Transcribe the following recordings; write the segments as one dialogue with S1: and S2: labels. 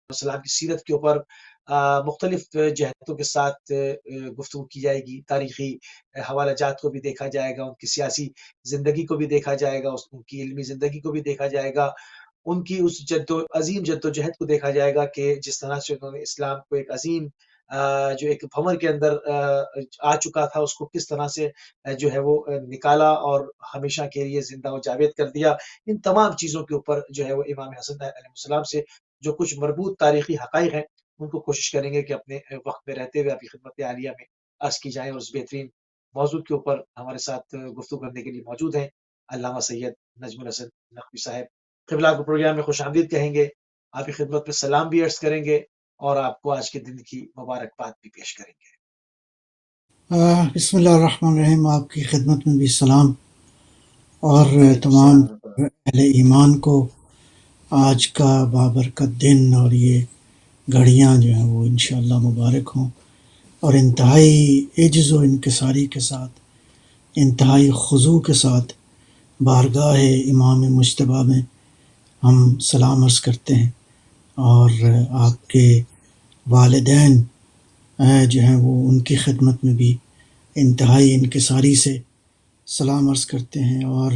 S1: السلام کی سیرت کے اوپر مختلف جہتوں کے ساتھ گفتگو کی جائے گی. تاریخی حوالہ جات کو بھی دیکھا جائے گا، ان کی سیاسی زندگی کو بھی دیکھا جائے گا، ان کی علمی زندگی کو بھی دیکھا جائے گا، ان کی اس عظیم جد و جہد کو دیکھا جائے گا کہ جس طرح سے انہوں نے اسلام کو ایک عظیم جو ایک بھنور کے اندر آ چکا تھا، اس کو کس طرح سے جو ہے وہ نکالا اور ہمیشہ کے لیے زندہ و جاوید کر دیا. ان تمام چیزوں کے اوپر جو ہے وہ امام حسن علیہ السلام سے جو کچھ مربوط تاریخی حقائق ہیں ان کو کوشش کریں گے کہ اپنے وقت میں رہتے ہوئے آپ کی خدمت عالیہ میں عرض کی جائیں. اور اس بہترین موضوع کے اوپر ہمارے ساتھ گفتگو کرنے کے لیے موجود ہیں علامہ سید نجم الحسن نقوی صاحب. قبلہ کو پروگرام میں خوش آمدید کہیں گے، آپ کی خدمت میں سلام بھی عرض کریں گے اور آپ کو آج کے دن کی مبارکباد بھی پیش کریں گے.
S2: بسم اللہ الرحمن الرحیم. آپ کی خدمت میں بھی سلام اور تمام
S1: السلام.
S2: اہل ایمان کو آج کا بابرکت دن اور یہ گھڑیاں جو ہیں وہ انشاءاللہ مبارک ہوں، اور انتہائی عجز و انکساری کے ساتھ، انتہائی خضوع کے ساتھ بارگاہ امام مجتبیٰ میں ہم سلام عرض کرتے ہیں، اور آپ کے والدین جو ہیں وہ ان کی خدمت میں بھی انتہائی انکساری سے سلام عرض کرتے ہیں، اور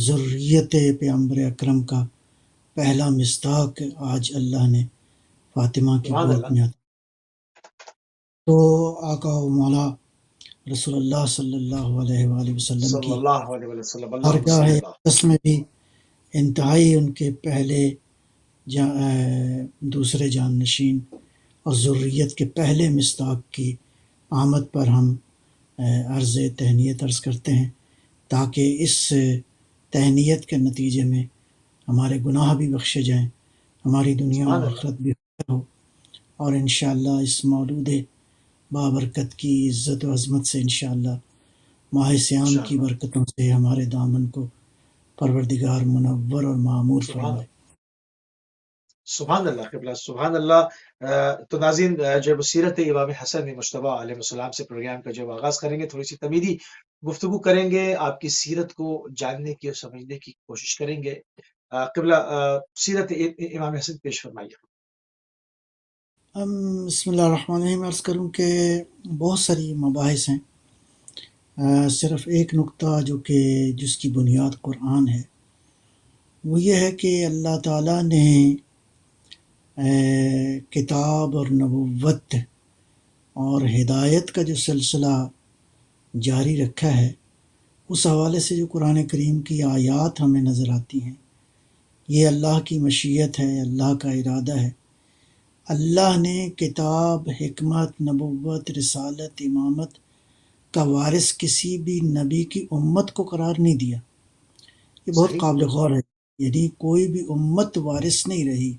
S2: ذریت پیغمبر اکرم کا پہلا مصداق آج اللہ نے فاطمہ کی
S1: سبحان
S2: گود
S1: اللہ.
S2: میں تو آقا و مولا رسول اللہ صلی اللہ علیہ وآلہ وسلم
S1: صلی
S2: کی
S1: اللہ علیہ وسلم. اللہم
S2: بارگاہ
S1: صلی اللہ.
S2: اقدس میں بھی انتہائی ان کے پہلے دوسرے جانشین اور ذریت کے پہلے مصداق کی آمد پر ہم عرض تہنیت عرض کرتے ہیں، تاکہ اس تہنیت کے نتیجے میں ہمارے گناہ بھی بخشے جائیں، ہماری دنیا و
S1: سبحان اللہ.
S2: آخرت بھی خیر ہو، اور انشاءاللہ اس مولود بابرکت کی عزت و عظمت سے انشاءاللہ ماہ سیام کی
S1: انشاءاللہ.
S2: برکتوں سے ہمارے دامن کو پروردگار منور اور معمور
S1: سبحان
S2: فرمائے.
S1: اللہ. سبحان اللہ قبلہ. سبحان اللہ. تو ناظرین، جب سیرت امام حسن مجتبیٰ علیہ السلام سے پروگرام کا جب آغاز کریں گے، تھوڑی سی تمیدی گفتگو کریں گے، آپ کی سیرت کو جاننے کی اور سمجھنے کی کوشش کریں گے. قبلہ سیرت امام حسن پیش فرمائیے.
S2: بسم اللہ الرحمن الرحیم. عرض کروں کہ بہت ساری مباحث ہیں، صرف ایک نقطہ جو کہ جس کی بنیاد قرآن ہے وہ یہ ہے کہ اللہ تعالیٰ نے کتاب اور نبوت اور ہدایت کا جو سلسلہ جاری رکھا ہے، اس حوالے سے جو قرآن کریم کی آیات ہمیں نظر آتی ہیں، یہ اللہ کی مشیت ہے، اللہ کا ارادہ ہے. اللہ نے کتاب، حکمت، نبوت، رسالت، امامت کا وارث کسی بھی نبی کی امت کو قرار نہیں دیا. یہ بہت
S1: صحیح.
S2: قابل غور ہے. یعنی کوئی بھی امت وارث نہیں رہی،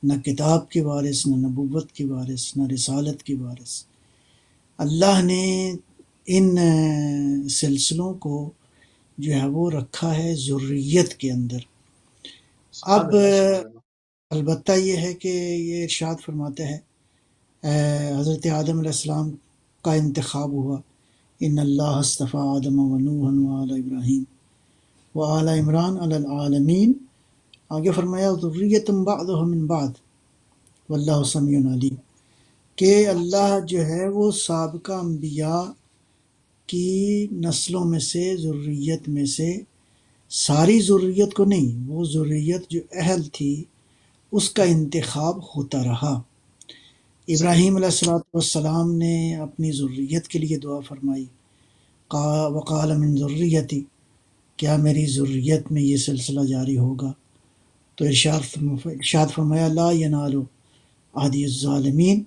S2: نہ کتاب کی وارث، نہ نبوت کی وارث، نہ رسالت کی وارث. اللہ نے ان سلسلوں کو جو ہے وہ رکھا ہے ذریت کے اندر.
S1: سبحان
S2: اب
S1: اللہ. سبحان اللہ.
S2: البتہ یہ ہے کہ یہ ارشاد فرماتے ہیں حضرت آدم علیہ السلام کا انتخاب ہوا، ان اللہ اصطفیٰ آدم و نوحا وآل ابراہیم وآل عمران علی العالمین. آگے فرمایا ذریۃ بعضهم من بعض واللہ سمیع علیم، کہ اللہ جو ہے وہ سابقہ انبیاء کی نسلوں میں سے، ذریت میں سے، ساری ذریت کو نہیں، وہ ذریت جو اہل تھی اس کا انتخاب ہوتا رہا. ابراہیم علیہ السلام نے اپنی ذریت کے لیے دعا فرمائی، وقال من ذریتی، کیا میری ذریت میں یہ سلسلہ جاری ہوگا؟ تو ارشاد فرمایا لا ینال عہدی الظالمین،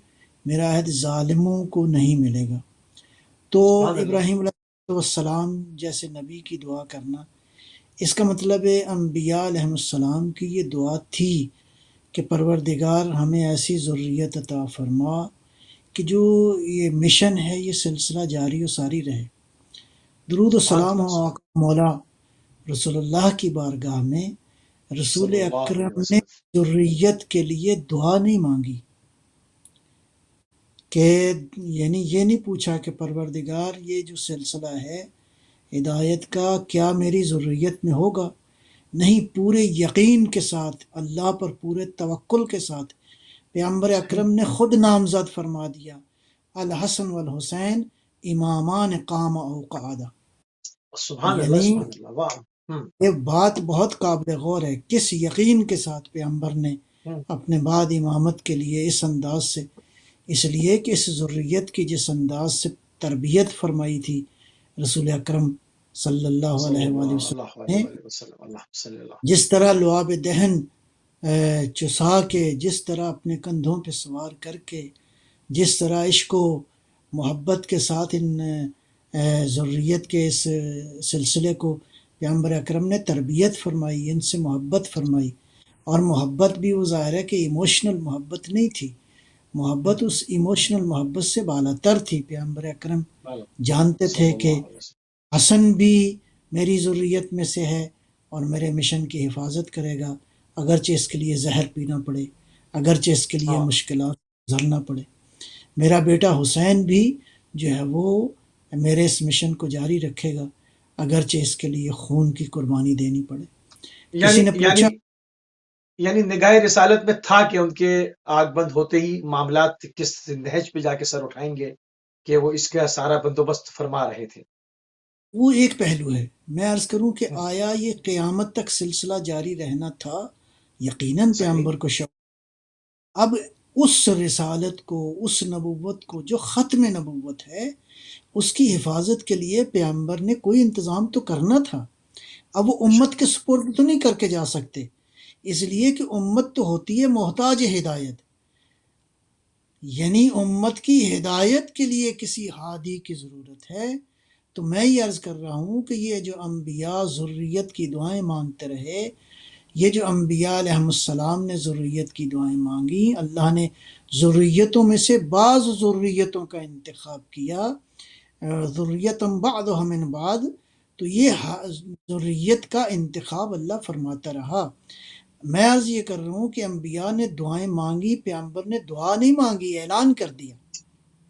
S2: میرا عہد ظالموں کو نہیں ملے گا. تو
S1: سبحان اللہ.
S2: ابراہیم علیہ السلام جیسے نبی کی دعا کرنا، اس کا مطلب ہے انبیاء علیہ السلام کی یہ دعا تھی کہ پروردگار ہمیں ایسی ذریت عطا فرما کہ جو یہ مشن ہے، یہ سلسلہ جاری و ساری رہے. درود و
S1: سبحان
S2: سلام
S1: اللہ.
S2: ہو آقا مولا رسول اللہ کی بارگاہ میں. رسول
S1: صلی اللہ علیہ
S2: اکرم نے
S1: وسلم.
S2: ذریت کے لیے دعا نہیں مانگی، کہ یعنی یہ نہیں پوچھا کہ پروردگار یہ جو سلسلہ ہے ہدایت کا کیا میری ذریت میں ہوگا. نہیں، پورے یقین کے ساتھ، اللہ پر پورے توکل کے ساتھ پیغمبر اکرم نے خود نامزد فرما دیا الحسن والحسین امامان قام او قعدا.
S1: سبحان اللہ
S2: یعنی
S1: سبحان اللہ، واہ.
S2: یہ بات بہت قابل غور ہے، کس یقین کے ساتھ پیغمبر نے اپنے بعد امامت کے لیے اس انداز سے، اس لیے کہ اس ذریت کی جس انداز سے تربیت فرمائی تھی رسول اکرم صلی اللہ علیہ وآلہ وسلم نے، جس طرح لعاب دہن چسا کے، جس طرح اپنے کندھوں پہ سوار کر کے، جس طرح عشق و محبت کے ساتھ ان ذریت کے اس سلسلے کو پیغمبر اکرم نے تربیت فرمائی، ان سے محبت فرمائی. اور محبت بھی وہ ظاہر ہے کہ ایموشنل محبت نہیں تھی، محبت اس ایموشنل محبت سے بالا تر تھی. پیغمبر اکرم جانتے تھے کہ حسن بھی میری ذریت میں سے ہے اور میرے مشن کی حفاظت کرے گا، اگرچہ اس کے لیے زہر پینا پڑے، اگرچہ اس کے لیے مشکلات گزرنا پڑے. میرا بیٹا حسین بھی جو ہے وہ میرے اس مشن کو جاری رکھے گا، اگرچہ اس کے لیے خون کی قربانی دینی پڑے. کسی نے پوچھا
S1: یعنی نگاہ رسالت میں تھا کہ ان کے آگ بند ہوتے ہی معاملات کس نہج پہ جا کے سر اٹھائیں گے، کہ وہ اس کا سارا بندوبست فرما رہے تھے.
S2: وہ ایک پہلو ہے. میں عرض کروں کہ آیا یہ قیامت تک سلسلہ جاری رہنا تھا؟ یقیناً پیغمبر کو شوق. اب اس رسالت کو، اس نبوت کو جو ختم نبوت ہے، اس کی حفاظت کے لیے پیغمبر نے کوئی انتظام تو کرنا تھا. اب وہ امت کے سپرد تو نہیں کر کے جا سکتے، اس لیے کہ امت تو ہوتی ہے محتاج ہدایت. یعنی امت کی ہدایت کے لیے کسی ہادی کی ضرورت ہے. تو میں یہ عرض کر رہا ہوں کہ یہ جو انبیاء ذریت کی دعائیں مانگتے رہے، یہ جو انبیاء علیہ السلام نے ذریت کی دعائیں مانگی، اللہ نے ذریتوں میں سے بعض ذریتوں کا انتخاب کیا، ذریتم بعضهم من بعض. تو یہ ذریت کا انتخاب اللہ فرماتا رہا. میں عرض یہ کر رہا ہوں کہ انبیاء نے دعائیں مانگی، پیغمبر نے دعا نہیں مانگی، اعلان کر دیا.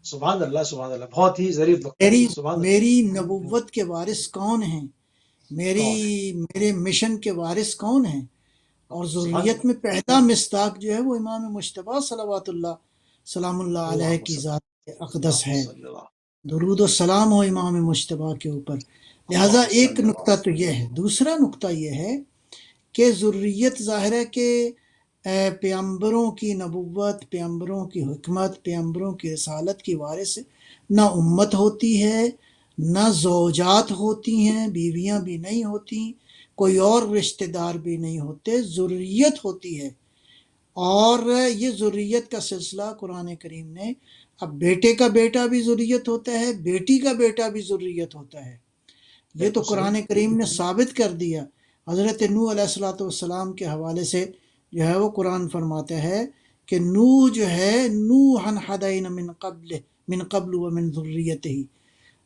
S1: سبحان اللہ سبحان اللہ، بہت ہی ظریف نقطہ.
S2: میری نبوت کے وارث کون ہیں، میرے مشن کے وارث کون ہیں؟ اور ذریت میں پہلا مصداق جو ہے وہ امام مجتبیٰ صلوات اللہ سلام اللہ علیہ کی ذات اقدس ہے. درود و سلام ہو امام مجتبیٰ کے اوپر. لہٰذا ایک نقطہ تو یہ ہے. دوسرا نقطہ یہ ہے کہ ذریت ظاہر ہے کہ پیغمبروں کی نبوت، پیغمبروں کی حکمت، پیغمبروں کی رسالت کی وارث نہ امت ہوتی ہے، نہ زوجات ہوتی ہیں، بیویاں بھی نہیں ہوتی، کوئی اور رشتہ دار بھی نہیں ہوتے، ذریت ہوتی ہے. اور یہ ذریت کا سلسلہ قرآن کریم نے، اب بیٹے کا بیٹا بھی ذریت ہوتا ہے، بیٹی کا بیٹا بھی ذریت ہوتا ہے. یہ تو قرآن کریم نے ثابت کر دیا. حضرت نوح علیہ السلام کے حوالے سے جو ہے وہ قرآن فرماتا ہے کہ نوح جو ہے نوحا ہدینا من قبل ومن ذریتہ،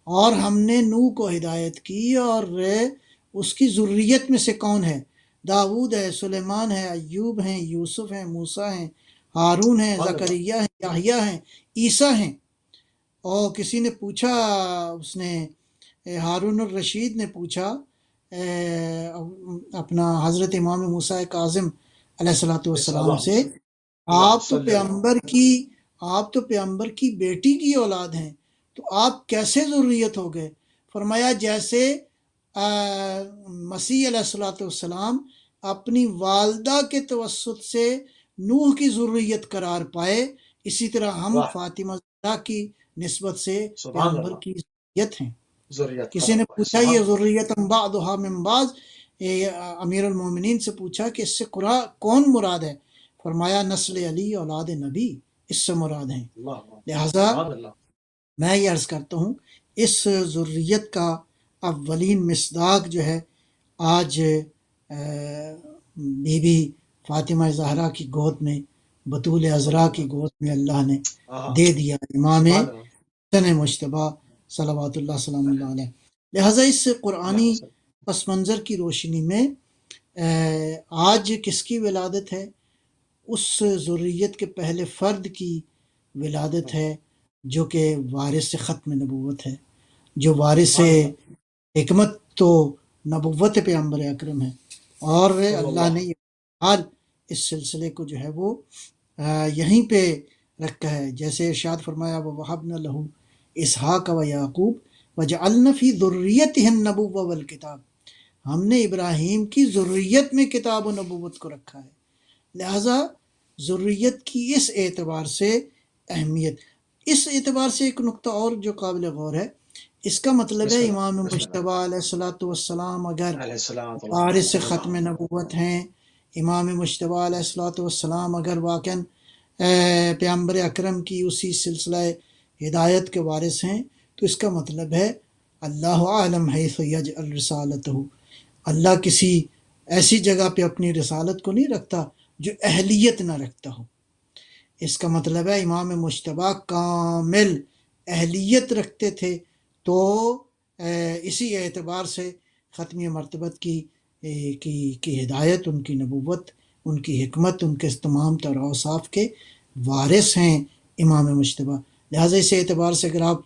S2: اور ہم نے نوح کو ہدایت کی اور اس کی ذریت میں سے کون ہے؟ داؤد ہے، سلیمان ہے، ایوب ہیں، یوسف ہیں، موسیٰ ہیں، ہارون ہیں، زکریا ہیں، یحییٰ ہیں، عیسیٰ ہیں. اور کسی نے پوچھا، اس نے ہارون الرشید نے پوچھا اپنا حضرت امام موسیٰ کاظم علیہ السلام سے، آپ تو پیغمبر کی بیٹی کی اولاد ہیں، تو آپ کیسے ذریت ہو گئے؟ فرمایا جیسے مسیح علیہ السلام اپنی والدہ کے توسط سے نوح کی ذریت قرار پائے، اسی طرح ہم فاطمہ زہرا کی نسبت سے پیغمبر کی ذریت ہیں. کسی نے پوچھا یہ ذریت بعضها من بعض، امیر المومنین سے پوچھا کہ اس سے کون مراد ہے؟ فرمایا نسل علی اولاد نبی اس سے مراد ہیں. لہذا میں یہ عرض کرتا ہوں اس ذریت کا اولین مصداق جو ہے آج بی بی فاطمہ زہرا کی گود میں، بطول عذرا کی گود میں اللہ نے دے دیا، امام حسن مجتبیٰ صلوات اللہ سلام اللہ علیہ. لہٰذا اس قرآنی پس منظر کی روشنی میں آج کس کی ولادت ہے؟ اس ذریت کے پہلے فرد کی ولادت ہے جو کہ وارث ختم نبوت ہے، جو وارث حکمت تو نبوت پیغمبر اکرم ہے. اور اللہ نے یہ حال اس سلسلے کو جو ہے وہ یہیں پہ رکھا ہے، جیسے ارشاد فرمایا وَوَهَبْنَا لَهُ اسحاق و یعقوب وَجَعَلْنَا فِی ذُرِّیَّتِهِ النَّبُوَّةَ وَالْکِتاب، ہم نے ابراہیم کی ذریت میں کتاب و نبوت کو رکھا ہے۔ لہٰذا ذریت کی اس اعتبار سے اہمیت، اس اعتبار سے ایک نقطہ اور جو قابل غور ہے، اس کا مطلب ہے
S1: بسم اللہ
S2: امام
S1: بسم اللہ
S2: مجتبیٰ علیہ الصلوۃ والسلام اگر
S1: علیہ السلام
S2: وارث ختم نبوت ہیں، امام مجتبیٰ علیہ الصلوۃ والسلام اگر واقعاً پیغمبر اکرم کی اسی سلسلہ ہدایت کے وارث ہیں، تو اس کا مطلب ہے اللہ عالم حیث یجعل رسالتہ، اللہ کسی ایسی جگہ پہ اپنی رسالت کو نہیں رکھتا جو اہلیت نہ رکھتا ہو۔ اس کا مطلب ہے امام مجتبیٰ کامل اہلیت رکھتے تھے، تو اسی اعتبار سے ختمی مرتبت کی ہدایت، ان کی نبوت، ان کی حکمت، ان کے تمام تر اوصاف کے وارث ہیں امام مجتبیٰ۔ لہٰذا اس اعتبار سے اگر آپ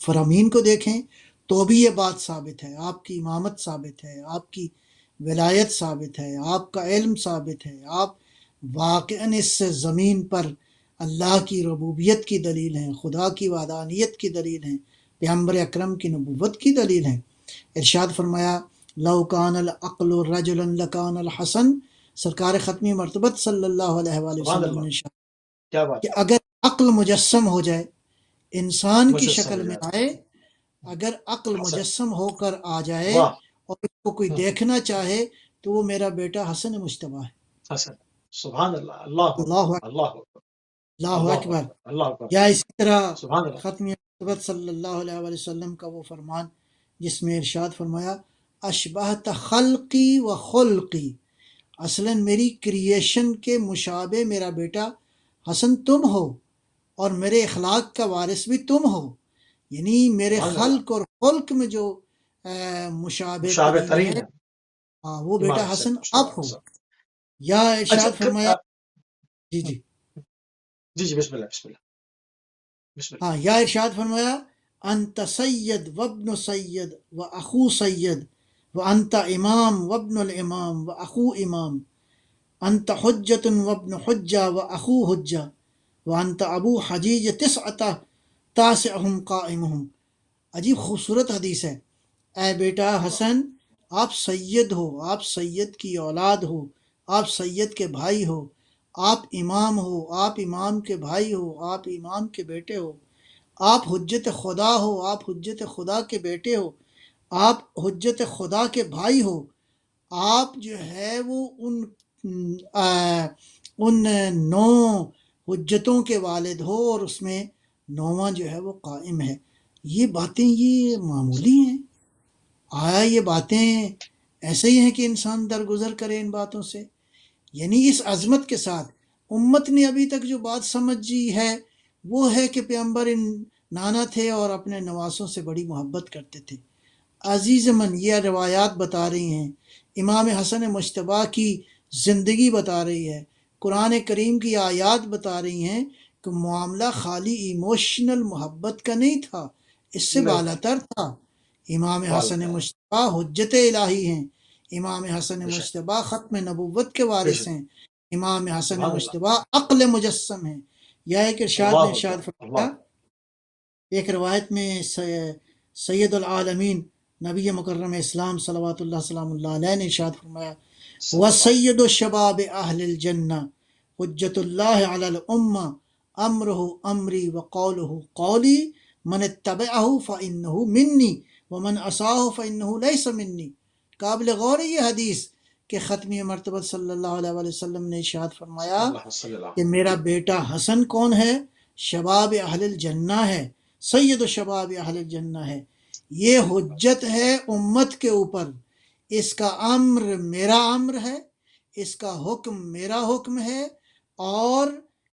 S2: فرامین کو دیکھیں تو بھی یہ بات ثابت ہے، آپ کی امامت ثابت ہے، آپ کی ولایت ثابت ہے، آپ کا علم ثابت ہے، آپ واقعاً اس زمین پر اللہ کی ربوبیت کی دلیل ہیں، خدا کی وحدانیت کی دلیل ہیں، پیغمبر اکرم کی نبوت کی دلیل ہیں۔ ارشاد فرمایا لو کان العقل رجلا لکان الحسن، سرکار ختمی مرتبت صلی اللہ علیہ وآلہ
S1: سبحان
S2: وسلم
S1: اللہ،
S2: نے ارشاد
S1: کیا بات
S2: کہ
S1: ہے،
S2: اگر عقل مجسم ہو جائے، انسان کی
S1: مجسم
S2: شکل
S1: ہو
S2: میں
S1: جائے،
S2: آئے، اگر عقل
S1: حسن،
S2: مجسم ہو کر آ جائے
S1: واہ،
S2: اور اس کو کوئی دیکھنا چاہے تو وہ میرا بیٹا حسن مجتبیٰ ہے۔
S1: حسن، سبحان اللہ، اللہ اکبر،
S2: اللہ اکبر،
S1: اللہ اکبر،
S2: اللہ
S1: اللہ
S2: اکبر۔
S1: اکبر، اللہ اکبر،
S2: یا اسی طرح
S1: سبحان اللہ،
S2: ختم مرتبت صلی اللہ علیہ وآلہ وسلم کا وہ فرمان جس میں ارشاد فرمایا اشبہت خلقی و خلقی، اصلاً میری کریشن کے مشابہ میرا بیٹا حسن تم ہو، اور میرے اخلاق کا وارث بھی تم ہو، یعنی میرے
S1: سبحان اللہ،
S2: خلق اور خلق میں جو مشابہ
S1: مشابہ
S2: ترین
S1: ترین
S2: ہے،
S1: ہے
S2: وہ
S1: امام
S2: بیٹا
S1: حسن
S2: حسن اب
S1: مجتبیٰ
S2: ہو۔
S1: حسن۔
S2: یا
S1: اچھا
S2: ارشاد فرمایا، جی جی،
S1: جی جی، بسم اللہ بسم اللہ بسم اللہ،
S2: ہاں، یا ارشاد فرمایا انت سید وابن سید و اخو سید و انت امام وابن الامام و اخو امام، انت حجت وابن حجہ و اخو حجہ و انت ابو حجیج تسعتہ تاسعہم قائمہم۔ عجیب خوبصورت حدیث ہے۔ اے بیٹا حسن، آپ سید ہو، آپ سید کی اولاد ہو، آپ سید کے بھائی ہو، آپ امام ہو، آپ امام کے بھائی ہو، آپ امام کے بیٹے ہو، آپ حجت خدا ہو، آپ حجت خدا کے بیٹے ہو، آپ حجت خدا کے بھائی ہو، آپ جو ہے وہ ان 9 حجتوں کے والد ہو، اور اس میں 9واں جو ہے وہ قائم ہے۔ یہ باتیں یہ معمولی ہیں؟ آیا یہ باتیں ایسے ہی ہیں کہ انسان درگزر کرے ان باتوں سے؟ یعنی اس عظمت کے ساتھ امت نے ابھی تک جو بات سمجھی ہے وہ ہے کہ پیغمبر ان نانا تھے اور اپنے نواسوں سے بڑی محبت کرتے تھے۔ عزیز من، یہ روایات بتا رہی ہیں، امام حسن مجتبیٰ کی زندگی بتا رہی ہے، قرآن کریم کی آیات بتا رہی ہیں کہ معاملہ خالی ایموشنل محبت کا نہیں تھا، اس سے
S1: نہیں تھا،
S2: بالاتر تھا۔ امام حسن
S1: والدہ،
S2: مجتبیٰ حجت الہی ہیں، امام حسن
S1: بے شک،
S2: مجتبیٰ ختم نبوت کے
S1: بے
S2: وارث
S1: شک،
S2: ہیں، امام حسن
S1: سبحان اللہ،
S2: مجتبیٰ عقل مجسم ہیں۔ یا ایک ارشاد نے
S1: اللہ
S2: ارشاد
S1: اکبر، اللہ
S2: فرمایا،
S1: اکبر،
S2: ایک روایت میں سید العالمین نبی مکرم اسلام صلوات اللہ سلام اللہ علیہ نے ارشاد فرمایا
S1: صلی اللہ علیہ
S2: وَسَيِّدُ الشَّبَابِ أَهْلِ الْجَنَّةِ حُجَّةُ اللَّهِ عَلَى الْأُمَّةِ أَمْرُهُ أَمْرِي وَقَوْلُهُ قَوْلِي مَنِ اتَّبَعَهُ فَإِنَّهُ مِنِّي وَمَنْ عَصَاهُ فَإِنَّهُ لَيْسَ مِنِّي۔ قابل غور ہے یہ حدیث کہ ختمی مرتبہ صلی اللہ علیہ وسلم نے ارشاد فرمایا
S1: صلی اللہ
S2: کہ میرا بیٹا حسن کون ہے؟ شباب اہل الجنہ ہے، سید و شباب اہل الجنہ ہے، یہ حجت ہے امت کے اوپر، اس کا امر میرا امر ہے، اس کا حکم میرا حکم ہے، اور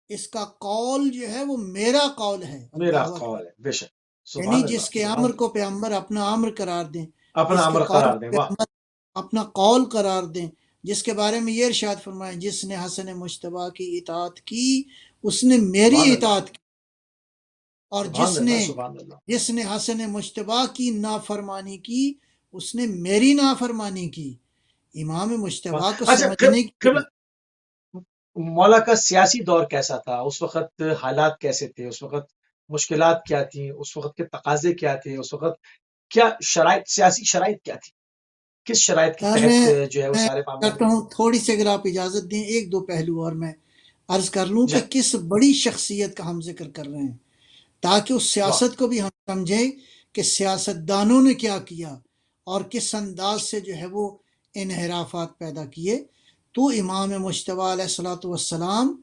S2: اس کا قول جو ہے وہ میرا قول ہے۔
S1: میرا
S2: اللہ اکبر۔
S1: قول ہے، بے شک،
S2: یعنی
S1: سبحان
S2: جس
S1: اللہ،
S2: کے
S1: سبحان
S2: امر کو
S1: اللہ،
S2: پیغمبر اپنا امر قرار دیں،
S1: اپنا
S2: جس کے
S1: امر
S2: قول
S1: قرار
S2: کو
S1: دیں، واہ،
S2: پیغمبر اپنا قول قرار دیں، جس کے بارے میں یہ ارشاد فرمائیں جس نے حسن مجتبیٰ کی اطاعت کی اس نے میری
S1: سبحان اللہ،
S2: اطاعت کی، اور
S1: سبحان اللہ، سبحان اللہ۔
S2: جس نے حسن مجتبیٰ کی نافرمانی کی اس نے میری نافرمانی کی۔ امام مجتبیٰ کو
S1: اچھا
S2: سمجھنے کے
S1: قبلہ،
S2: لیے
S1: مولا کا سیاسی دور کیسا تھا، اس وقت حالات کیسے تھے، اس وقت مشکلات کیا تھیں، اس وقت کے تقاضے کیا تھے، اس وقت کیا شرائط، سیاسی شرائط کیا تھی، کس شرائط کے
S2: میں
S1: تحت جو ہے وہ
S2: میں
S1: سارے معاملات
S2: کرتا ہوں تھوڑی سی، اگر آپ اجازت دیں ایک دو پہلو اور میں عرض کر لوں
S1: جی
S2: کہ کس بڑی شخصیت کا ہم ذکر کر رہے ہیں، تاکہ اس
S1: واہ
S2: سیاست کو بھی ہم سمجھیں کہ سیاستدانوں نے کیا کیا اور کس انداز سے جو ہے وہ انحرافات پیدا کیے۔ تو امام مجتبیٰ علیہ الصلوۃ والسلام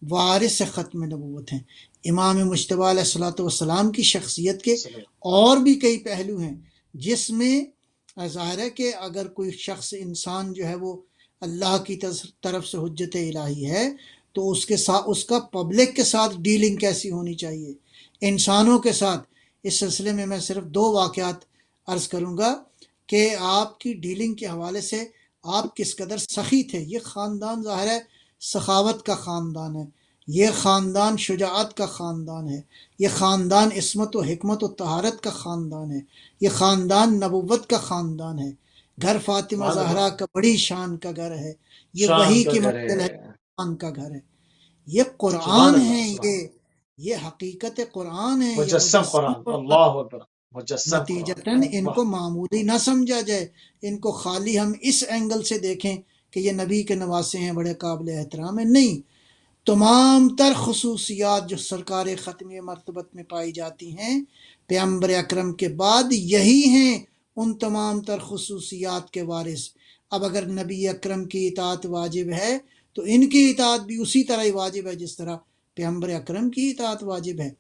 S2: وارث ختم نبوت ہیں۔ امام مجتبیٰ علیہ الصلوۃ والسلام کی شخصیت کے
S1: سلام
S2: اور بھی کئی پہلو ہیں، جس میں ظاہر ہے کہ اگر کوئی شخص انسان جو ہے وہ اللہ کی طرف سے حجت الہی ہے تو اس کے ساتھ، اس کا پبلک کے ساتھ ڈیلنگ کیسی ہونی چاہیے، انسانوں کے ساتھ۔ اس سلسلے میں میں صرف دو واقعات عرض کروں گا کہ آپ کی ڈیلنگ کے حوالے سے آپ کس قدر سخی تھے۔ یہ خاندان ظاہر ہے سخاوت کا خاندان ہے، یہ خاندان شجاعت کا خاندان ہے، یہ خاندان عصمت و حکمت و طہارت کا خاندان ہے، یہ خاندان نبوت کا خاندان ہے۔ گھر فاطمہ
S1: سبحان اللہ،
S2: زہرا کا بڑی شان کا گھر ہے، یہ
S1: شان
S2: وحی
S1: کا
S2: کی
S1: گھر
S2: منزل ہے،
S1: ہے،
S2: قرآن کا گھر ہے، یہ
S1: سبحان
S2: قرآن
S1: اللہ،
S2: ہے،
S1: سبحان
S2: یہ حقیقت قرآن ہے، یہ
S1: مجسم
S2: مجسم
S1: قرآن،
S2: قرآن۔
S1: اللہ اکبر، مجسم قرآن،
S2: نتیجتاً ان
S1: واہ
S2: کو معمولی نہ سمجھا جائے، ان کو خالی ہم اس اینگل سے دیکھیں کہ یہ نبی کے نواسے ہیں، بڑے قابل احترام ہیں، نہیں۔ تمام تر خصوصیات جو سرکار ختمی مرتبت میں پائی جاتی ہیں پیغمبر اکرم کے بعد، یہی ہیں ان تمام تر خصوصیات کے وارث۔ اب اگر نبی اکرم کی اطاعت واجب ہے تو ان کی اطاعت بھی اسی طرح ہی واجب ہے جس طرح پیغمبر اکرم کی اطاعت واجب ہے۔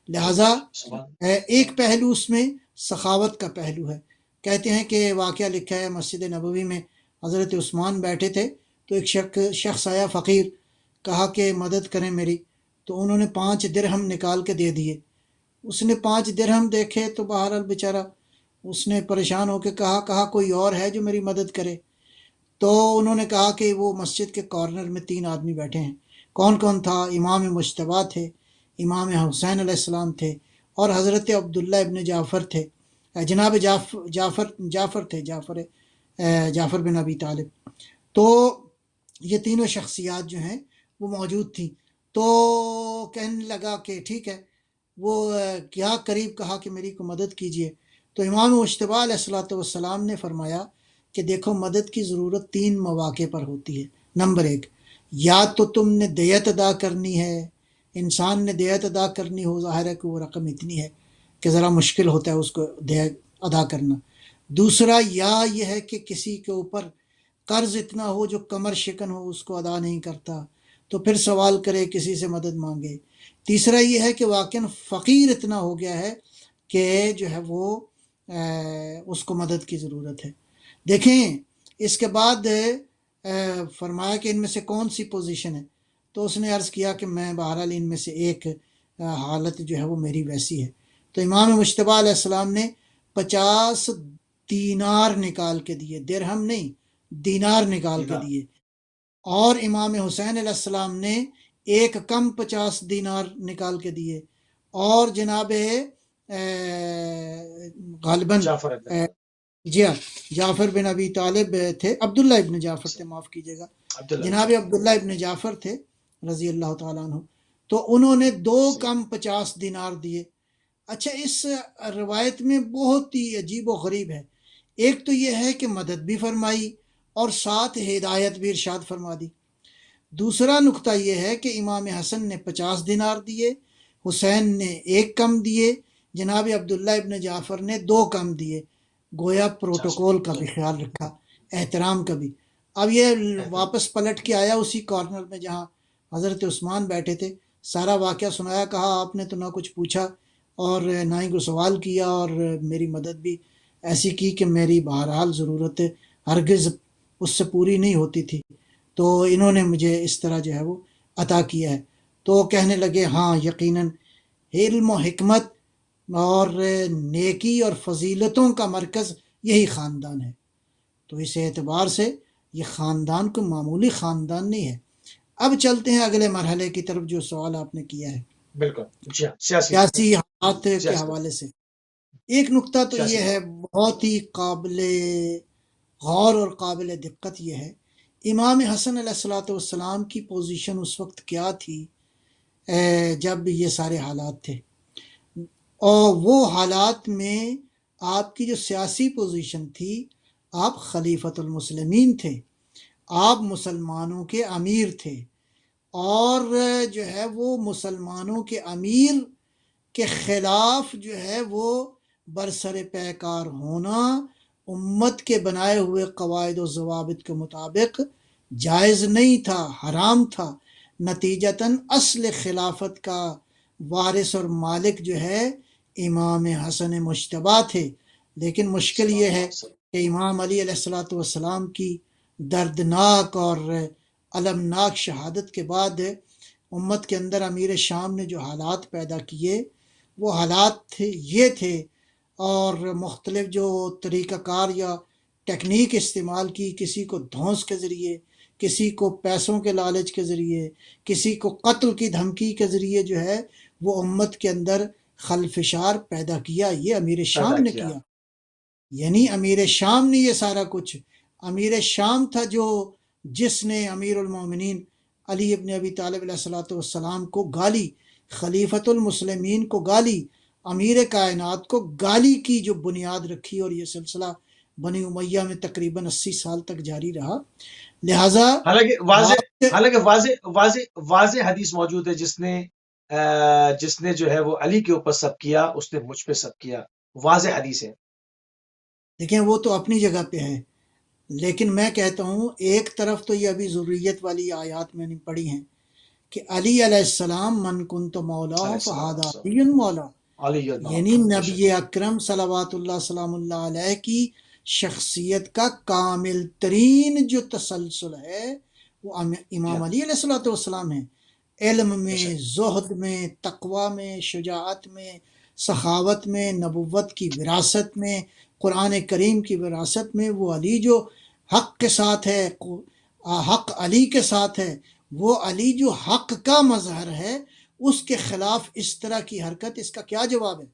S2: لہٰذا
S1: سبحان
S2: ایک پہلو اس میں سخاوت کا پہلو ہے۔ کہتے ہیں کہ واقعہ لکھا ہے مسجد نبوی میں حضرت عثمان بیٹھے تھے تو ایک شخص آیا فقیر، کہا کہ مدد کریں میری، تو انہوں نے 5 درہم نکال کے دے دیے۔ اس نے 5 درہم دیکھے تو بہرحال بیچارہ اس نے پریشان ہو کے کہا کوئی اور ہے جو میری مدد کرے؟ تو انہوں نے کہا کہ وہ مسجد کے کارنر میں 3 آدمی بیٹھے ہیں۔ کون کون تھا؟ امام مجتبیٰ تھے، امام حسین علیہ السلام تھے، اور حضرت عبداللہ ابن جعفر تھے، جناب جعفر تھے، جعفر بن ابی طالب۔ تو یہ تینوں شخصیات جو ہیں وہ موجود تھیں۔ تو کہنے لگا کہ ٹھیک ہے، وہ کیا قریب کہا کہ میری کو مدد کیجیے۔ تو امام مجتبیٰ علیہ الصلوۃ والسلام نے فرمایا کہ دیکھو، مدد کی ضرورت 3 مواقع پر ہوتی ہے۔ نمبر 1، یا تو تم نے دیت ادا کرنی ہے، انسان نے دیت ادا کرنی ہو، ظاہر ہے کہ وہ رقم اتنی ہے کہ ذرا مشکل ہوتا ہے اس کو دیت ادا کرنا۔ دوسرا، یا یہ ہے کہ کسی کے اوپر قرض اتنا ہو جو کمر شکن ہو، اس کو ادا نہیں کرتا تو پھر سوال کرے، کسی سے مدد مانگے۔ تیسرا یہ ہے کہ واقعاً فقیر اتنا ہو گیا ہے کہ جو ہے وہ اس کو مدد کی ضرورت ہے۔ دیکھیں اس کے بعد فرمایا کہ ان میں سے کون سی پوزیشن ہے، تو اس نے عرض کیا کہ میں بہرحال ان میں سے ایک حالت جو ہے وہ میری ویسی ہے۔ تو امام مجتبیٰ علیہ السلام نے 50 دینار نکال کے دیے، درہم نہیں، دینار نکال کے
S1: دیدار،
S2: دیے۔ اور امام حسین علیہ السلام نے ایک کم 50 دینار نکال کے دیے۔ اور جناب غالباً
S1: جعفر ابن
S2: جی ہاں، جعفر بن ابی طالب تھے، عبداللہ ابن جعفر تھے، معاف کیجیے گا،
S1: عبداللہ بن
S2: جناب
S1: جعفر،
S2: عبداللہ ابن جعفر تھے رضی اللہ تعالیٰ عنہ۔ تو انہوں نے 2
S1: صحیح،
S2: کم 50 دینار دیے۔ اچھا، اس روایت میں بہت ہی عجیب و غریب ہے۔ ایک تو یہ ہے کہ مدد بھی فرمائی اور ساتھ ہدایت بھی ارشاد فرما دی۔ دوسرا نقطہ یہ ہے کہ امام حسن نے 50 دینار دیے، حسین نے 1 کم دیے، جناب عبداللہ ابن جعفر نے 2 کم دیے۔ گویا
S1: اچھا
S2: پروٹوکول کا بھی خیال رکھا، احترام کا بھی۔ اب یہ
S1: احترام،
S2: واپس پلٹ کے آیا اسی کارنر میں جہاں حضرت عثمان بیٹھے تھے، سارا واقعہ سنایا، کہا آپ نے تو نہ کچھ پوچھا اور نہ ہی کوئی سوال کیا، اور میری مدد بھی ایسی کی کہ میری بہرحال ضرورت ہرگز اس سے پوری نہیں ہوتی تھی، تو انہوں نے مجھے اس طرح جو ہے وہ عطا کیا ہے۔ تو کہنے لگے ہاں یقیناً علم و حکمت اور نیکی اور فضیلتوں کا مرکز یہی خاندان ہے۔ تو اس اعتبار سے یہ خاندان کو معمولی خاندان نہیں ہے۔ اب چلتے ہیں اگلے مرحلے کی طرف جو سوال آپ نے کیا ہے
S1: بالکل، جی ہاں، سیاسی
S2: سیاسی حالات کے
S1: سیاست،
S2: حوالے سے۔ ایک نقطہ تو یہ
S1: سیاسی
S2: ہے
S1: معاملات،
S2: بہت ہی قابل غور اور قابل دقت، یہ ہے امام حسن علیہ الصلوۃ والسلام کی پوزیشن اس وقت کیا تھی جب یہ سارے حالات تھے، اور وہ حالات میں آپ کی جو سیاسی پوزیشن تھی، آپ خلیفۃ المسلمین تھے، آپ مسلمانوں کے امیر تھے، اور جو ہے وہ مسلمانوں کے امیر کے خلاف جو ہے وہ برسر پیکار ہونا امت کے بنائے ہوئے قواعد و ضوابط کے مطابق جائز نہیں تھا، حرام تھا۔ نتیجتاً اصل خلافت کا وارث اور مالک جو ہے امام حسن مجتبیٰ تھے، لیکن مشکل
S1: صلی
S2: یہ
S1: اللہ
S2: ہے
S1: علیہ وسلم.
S2: کہ امام علی علیہ الصلوۃ والسلام کی دردناک اور المناک شہادت کے بعد امت کے اندر امیر شام نے جو حالات پیدا کیے وہ حالات یہ تھے، اور مختلف جو طریقہ کار یا ٹیکنیک استعمال کی، کسی کو دھونس کے ذریعے، کسی کو پیسوں کے لالچ کے ذریعے، کسی کو قتل کی دھمکی کے ذریعے جو ہے وہ امت کے اندر خلفشار پیدا کیا، یہ امیر
S1: پیدا
S2: شام نے
S1: کیا.
S2: کیا۔ یعنی امیر شام نے یہ سارا کچھ، امیر شام تھا جس نے امیر المومنین علی ابن ابی طالب علیہ الصلوۃ والسلام کو گالی، خلیفۃ المسلمین کو گالی، امیر کائنات کو گالی کی جو بنیاد رکھی، اور یہ سلسلہ بنی امیہ میں تقریباً 80 سال تک جاری رہا۔ لہٰذا
S1: حالانکہ
S2: آپ
S1: واضح حدیث موجود ہے، جس نے جو ہے وہ علی کے اوپر سب کیا، اس نے مجھ پہ سب کیا، واضح حدیث ہے.
S2: دیکھیں وہ تو اپنی جگہ پہ ہے، لیکن میں کہتا ہوں ایک طرف تو یہ ابھی ضروریت والی آیات میں نے پڑھی ہیں کہ علی علیہ السلام من کنت مولا
S1: علیہ السلام
S2: فہذا
S1: علیہ
S2: علی مولا،
S1: علی
S2: یعنی
S1: المولا، بے شک.
S2: نبی اکرم صلوات اللہ سلام اللہ علیہ کی شخصیت کا کامل ترین جو تسلسل ہے وہ
S1: جی
S2: امام
S1: ہاں،
S2: علی علیہ الصلوۃ والسلام ہیں، علم
S1: بے
S2: میں،
S1: شک.
S2: زہد میں، تقوی میں، شجاعت میں، سخاوت میں، نبوت کی وراثت میں، قرآن کریم کی وراثت میں، وہ علی جو حق کے ساتھ ہے، حق علی کے ساتھ ہے، وہ علی جو حق کا مظہر ہے، اس کے خلاف اس طرح کی حرکت، اس کا کیا جواب ہے؟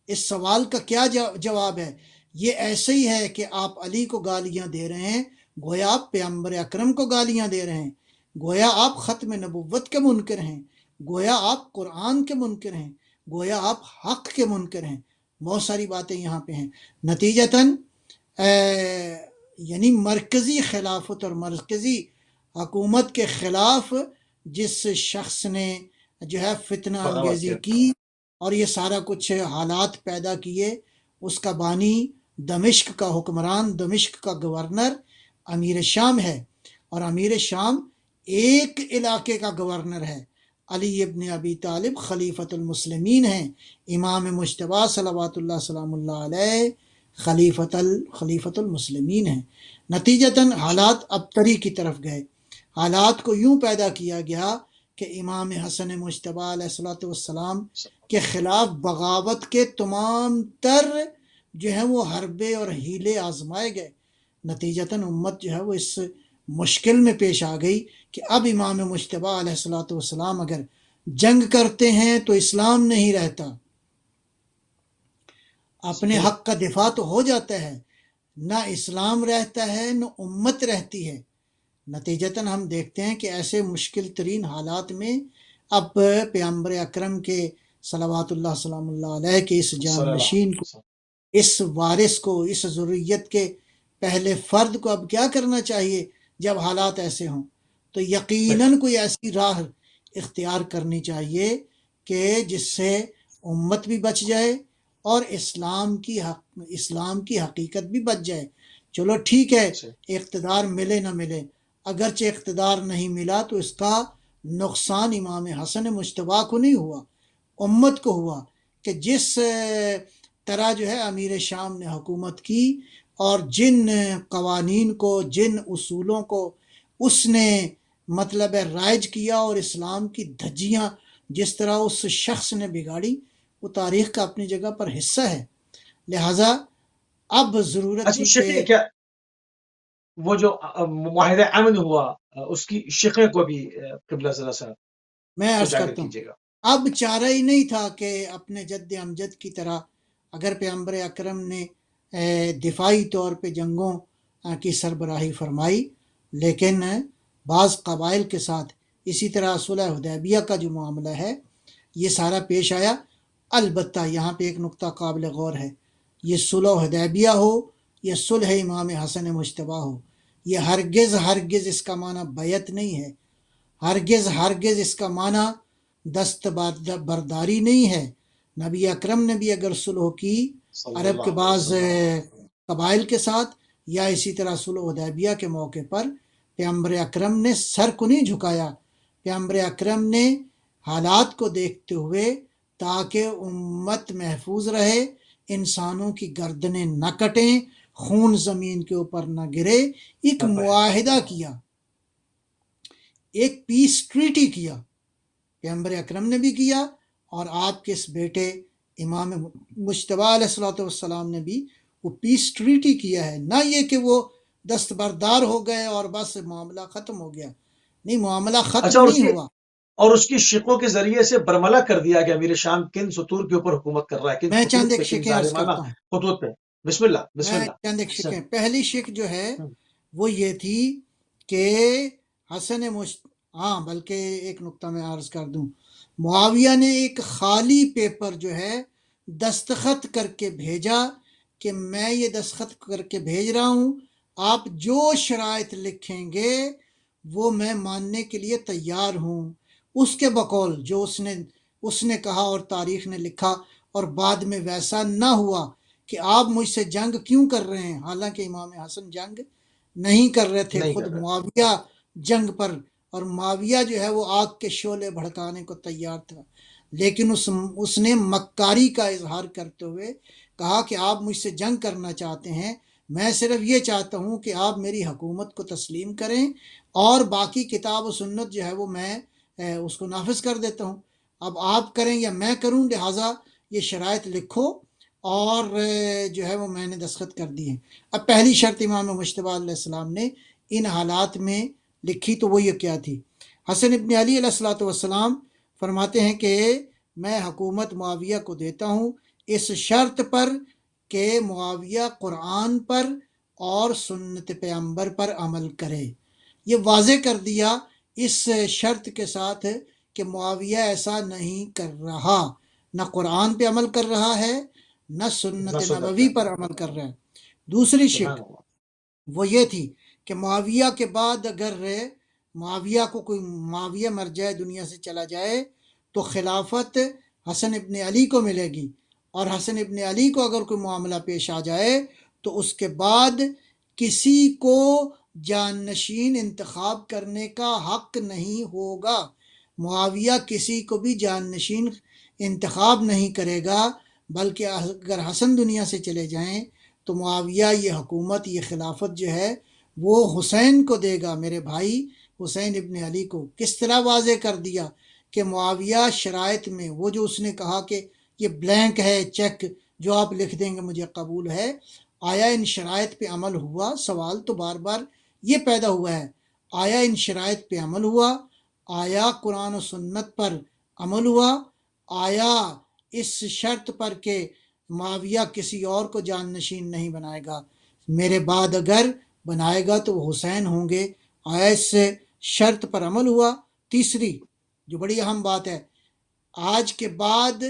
S2: اس سوال کا کیا جواب ہے؟ یہ ایسے ہی ہے کہ آپ علی کو گالیاں دے رہے ہیں، گویا آپ پیغمبر اکرم کو گالیاں دے رہے ہیں، گویا آپ ختم نبوت کے منکر ہیں، گویا آپ قرآن کے منکر ہیں، گویا آپ حق کے منکر ہیں۔ بہت ساری باتیں یہاں پہ ہیں۔ نتیجتاً یعنی مرکزی خلافت اور مرکزی حکومت کے خلاف جس شخص نے جو ہے فتنہ
S1: بغاوت
S2: انگیزی
S1: کیا.
S2: کی اور یہ سارا کچھ حالات پیدا کیے، اس کا بانی دمشق کا حکمران، دمشق کا گورنر امیر شام ہے، اور امیر شام ایک علاقے کا گورنر ہے۔ علی ابن ابی طالب خلیفۃ المسلمین ہیں، امام مجتبیٰ صلوات اللہ سلام اللہ علیہ خلیفۃ المسلمین ہیں۔ نتیجتاً حالات ابتری کی طرف گئے، حالات کو یوں پیدا کیا گیا کہ امام حسن مجتبیٰ علیہ الصلوۃ والسلام کے خلاف بغاوت کے تمام تر جو ہے وہ حربے اور ہیلے آزمائے گئے۔ نتیجتاً امت جو ہے وہ اس مشکل میں پیش آ گئی کہ اب امام مجتبیٰ علیہ الصلوۃ والسلام اگر جنگ کرتے ہیں تو اسلام نہیں رہتا، اپنے
S1: صحیح.
S2: حق کا دفاع تو ہو جاتا ہے، نہ اسلام رہتا ہے نہ امت رہتی ہے۔ نتیجتاً ہم دیکھتے ہیں کہ ایسے مشکل ترین حالات میں اب پیغمبر اکرم کے صلوات اللہ سلام اللہ علیہ کے اس
S1: صلی اللہ علیہ
S2: جانشین کو،
S1: وسلم.
S2: اس وارث کو، اس ضروریت کے پہلے فرد کو اب کیا کرنا چاہیے جب حالات ایسے ہوں؟ تو یقیناً کوئی ایسی راہ اختیار کرنی چاہیے کہ جس سے امت بھی بچ جائے اور اسلام کی حقیقت بھی بچ جائے۔ چلو ٹھیک ہے،
S1: صحیح.
S2: اقتدار ملے نہ ملے، اگرچہ اقتدار نہیں ملا تو اس کا نقصان امام حسن مجتبیٰ کو نہیں ہوا، امت کو ہوا، کہ جس طرح جو ہے امیر شام نے حکومت کی اور جن قوانین کو، جن اصولوں کو اس نے مطلب رائج کیا، اور اسلام کی دھجیاں جس طرح اس شخص نے بگاڑی، وہ تاریخ کا اپنی جگہ پر حصہ ہے۔ لہٰذا اب ضرورت
S1: اچھا،
S2: تھی کہ
S1: شقیں کیا، وہ جو معاہدہ امن ہوا، اس کی شقیں کو بھی قبلہ ذرا سا
S2: میں عرض
S1: اجاگر
S2: کرتا ہوں،
S1: کیجیے گا.
S2: اب چارہ ہی نہیں تھا کہ اپنے جد امجد کی طرح، اگر پیغمبر اکرم نے دفاعی طور پہ جنگوں کی سربراہی فرمائی، لیکن بعض قبائل کے ساتھ اسی طرح صلح حدیبیہ کا جو معاملہ ہے یہ سارا پیش آیا۔ البتہ یہاں پہ ایک نقطہ قابل غور ہے، یہ صلح حدیبیہ ہو یا صلح امام حسن مجتبیٰ ہو، یہ ہرگز اس کا معنی بیعت نہیں ہے، ہرگز اس کا معنی دست برداری نہیں ہے۔ نبی اکرم نے بھی اگر صلح کی
S1: صلی
S2: عرب کے
S1: اللہ علیہ
S2: بعض
S1: وسلم۔
S2: قبائل کے ساتھ یا اسی طرح صلح حدیبیہ کے موقع پر، پیغمبر اکرم نے سر کو نہیں جھکایا، پیغمبر اکرم نے حالات کو دیکھتے ہوئے تاکہ امت محفوظ رہے، انسانوں کی گردنیں نہ کٹیں، خون زمین کے اوپر نہ گرے، ایک
S1: نہ بہے۔
S2: معاہدہ کیا، ایک پیس ٹریٹی کیا، پیغمبر اکرم نے بھی کیا اور آپ کے اس بیٹے امام مجتبیٰ علیہ السلام نے بھی وہ پیس ٹریٹی کیا ہے، نہ یہ کہ وہ دستبردار ہو گئے اور بس معاملہ ختم ہو گیا، نہیں، معاملہ ختم
S1: اچھا،
S2: نہیں ہوا۔
S1: اور اس کی شقوں کے ذریعے سے برملا کر دیا گیا، امیر شام کن سطور کے اوپر حکومت کر رہا ہے، کن
S2: میں چند
S1: خطوط
S2: ایک
S1: پہ، کن
S2: شقیں عرض
S1: ظالمانہ
S2: کرتا ہوں،
S1: خطوط پہ؟ بسم اللہ، بسم
S2: میں
S1: اللہ۔
S2: چند ایک
S1: سن۔
S2: شقیں، پہلی شق جو ہے وہ یہ تھی کہ ہاں بلکہ ایک نقطہ میں عرض کر دوں، معاویہ نے ایک خالی پیپر جو ہے دستخط کر کے بھیجا کہ میں یہ دستخط کر کے بھیج رہا ہوں، آپ جو شرائط لکھیں گے وہ میں ماننے کے لیے تیار ہوں۔ اس کے بقول جو اس نے کہا اور تاریخ نے لکھا، اور بعد میں ویسا نہ ہوا کہ آپ مجھ سے جنگ کیوں کر رہے ہیں، حالانکہ امام حسن جنگ نہیں کر رہے تھے،
S1: نہیں
S2: خود
S1: کر رہے تھے۔
S2: معاویہ جنگ پر، اور معاویہ جو ہے وہ آگ کے شعلے بھڑکانے کو تیار تھا، لیکن اس نے مکاری کا اظہار کرتے ہوئے کہا کہ آپ مجھ سے جنگ کرنا چاہتے ہیں، میں صرف یہ چاہتا ہوں کہ آپ میری حکومت کو تسلیم کریں اور باقی کتاب و سنت جو ہے وہ میں اس کو نافذ کر دیتا ہوں، اب آپ کریں یا میں کروں، لہٰذا یہ شرائط لکھو، اور جو ہے وہ میں نے دستخط کر دی ہیں۔ اب پہلی شرط امام مجتبیٰ علیہ السلام نے ان حالات میں لکھی تو وہ یہ کیا تھی؟ حسن ابن علی علیہ السلام فرماتے ہیں کہ میں حکومت معاویہ کو دیتا ہوں اس شرط پر کہ معاویہ قرآن پر اور سنت پیغمبر پر عمل کرے۔ یہ واضح کر دیا اس شرط کے ساتھ کہ معاویہ ایسا نہیں کر رہا، نہ قرآن پہ عمل کر رہا ہے، نہ سنت
S1: نہ سنت پہ
S2: نبوی پر
S1: عمل
S2: عمل
S1: کرنا۔
S2: کر رہا ہے۔ دوسری شق
S1: سبحان اللہ۔
S2: وہ یہ تھی کہ معاویہ کے بعد اگر معاویہ مر جائے، دنیا سے چلا جائے، تو خلافت حسن ابن علی کو ملے گی، اور حسن ابن علی کو اگر کوئی معاملہ پیش آ جائے تو اس کے بعد کسی کو جانشین انتخاب کرنے کا حق نہیں ہوگا، معاویہ کسی کو بھی جانشین انتخاب نہیں کرے گا، بلکہ اگر حسن دنیا سے چلے جائیں تو معاویہ یہ حکومت، یہ خلافت جو ہے وہ حسین کو دے گا، میرے بھائی حسین ابن علی کو۔ کس طرح واضح کر دیا کہ معاویہ شرائط میں وہ جو اس نے کہا کہ یہ بلینک ہے چیک جو آپ لکھ دیں گے مجھے قبول ہے، آیا ان شرائط پہ عمل ہوا؟ سوال تو بار بار یہ پیدا ہوا ہے، آیا ان شرائط پہ عمل ہوا؟ آیا قرآن و سنت پر عمل ہوا؟ آیا اس شرط پر کہ معاویہ کسی اور کو جانشین نہیں بنائے گا، میرے بعد اگر بنائے گا تو وہ حسین ہوں گے، آیا اس شرط پر عمل ہوا؟ تیسری جو بڑی اہم بات ہے، آج کے بعد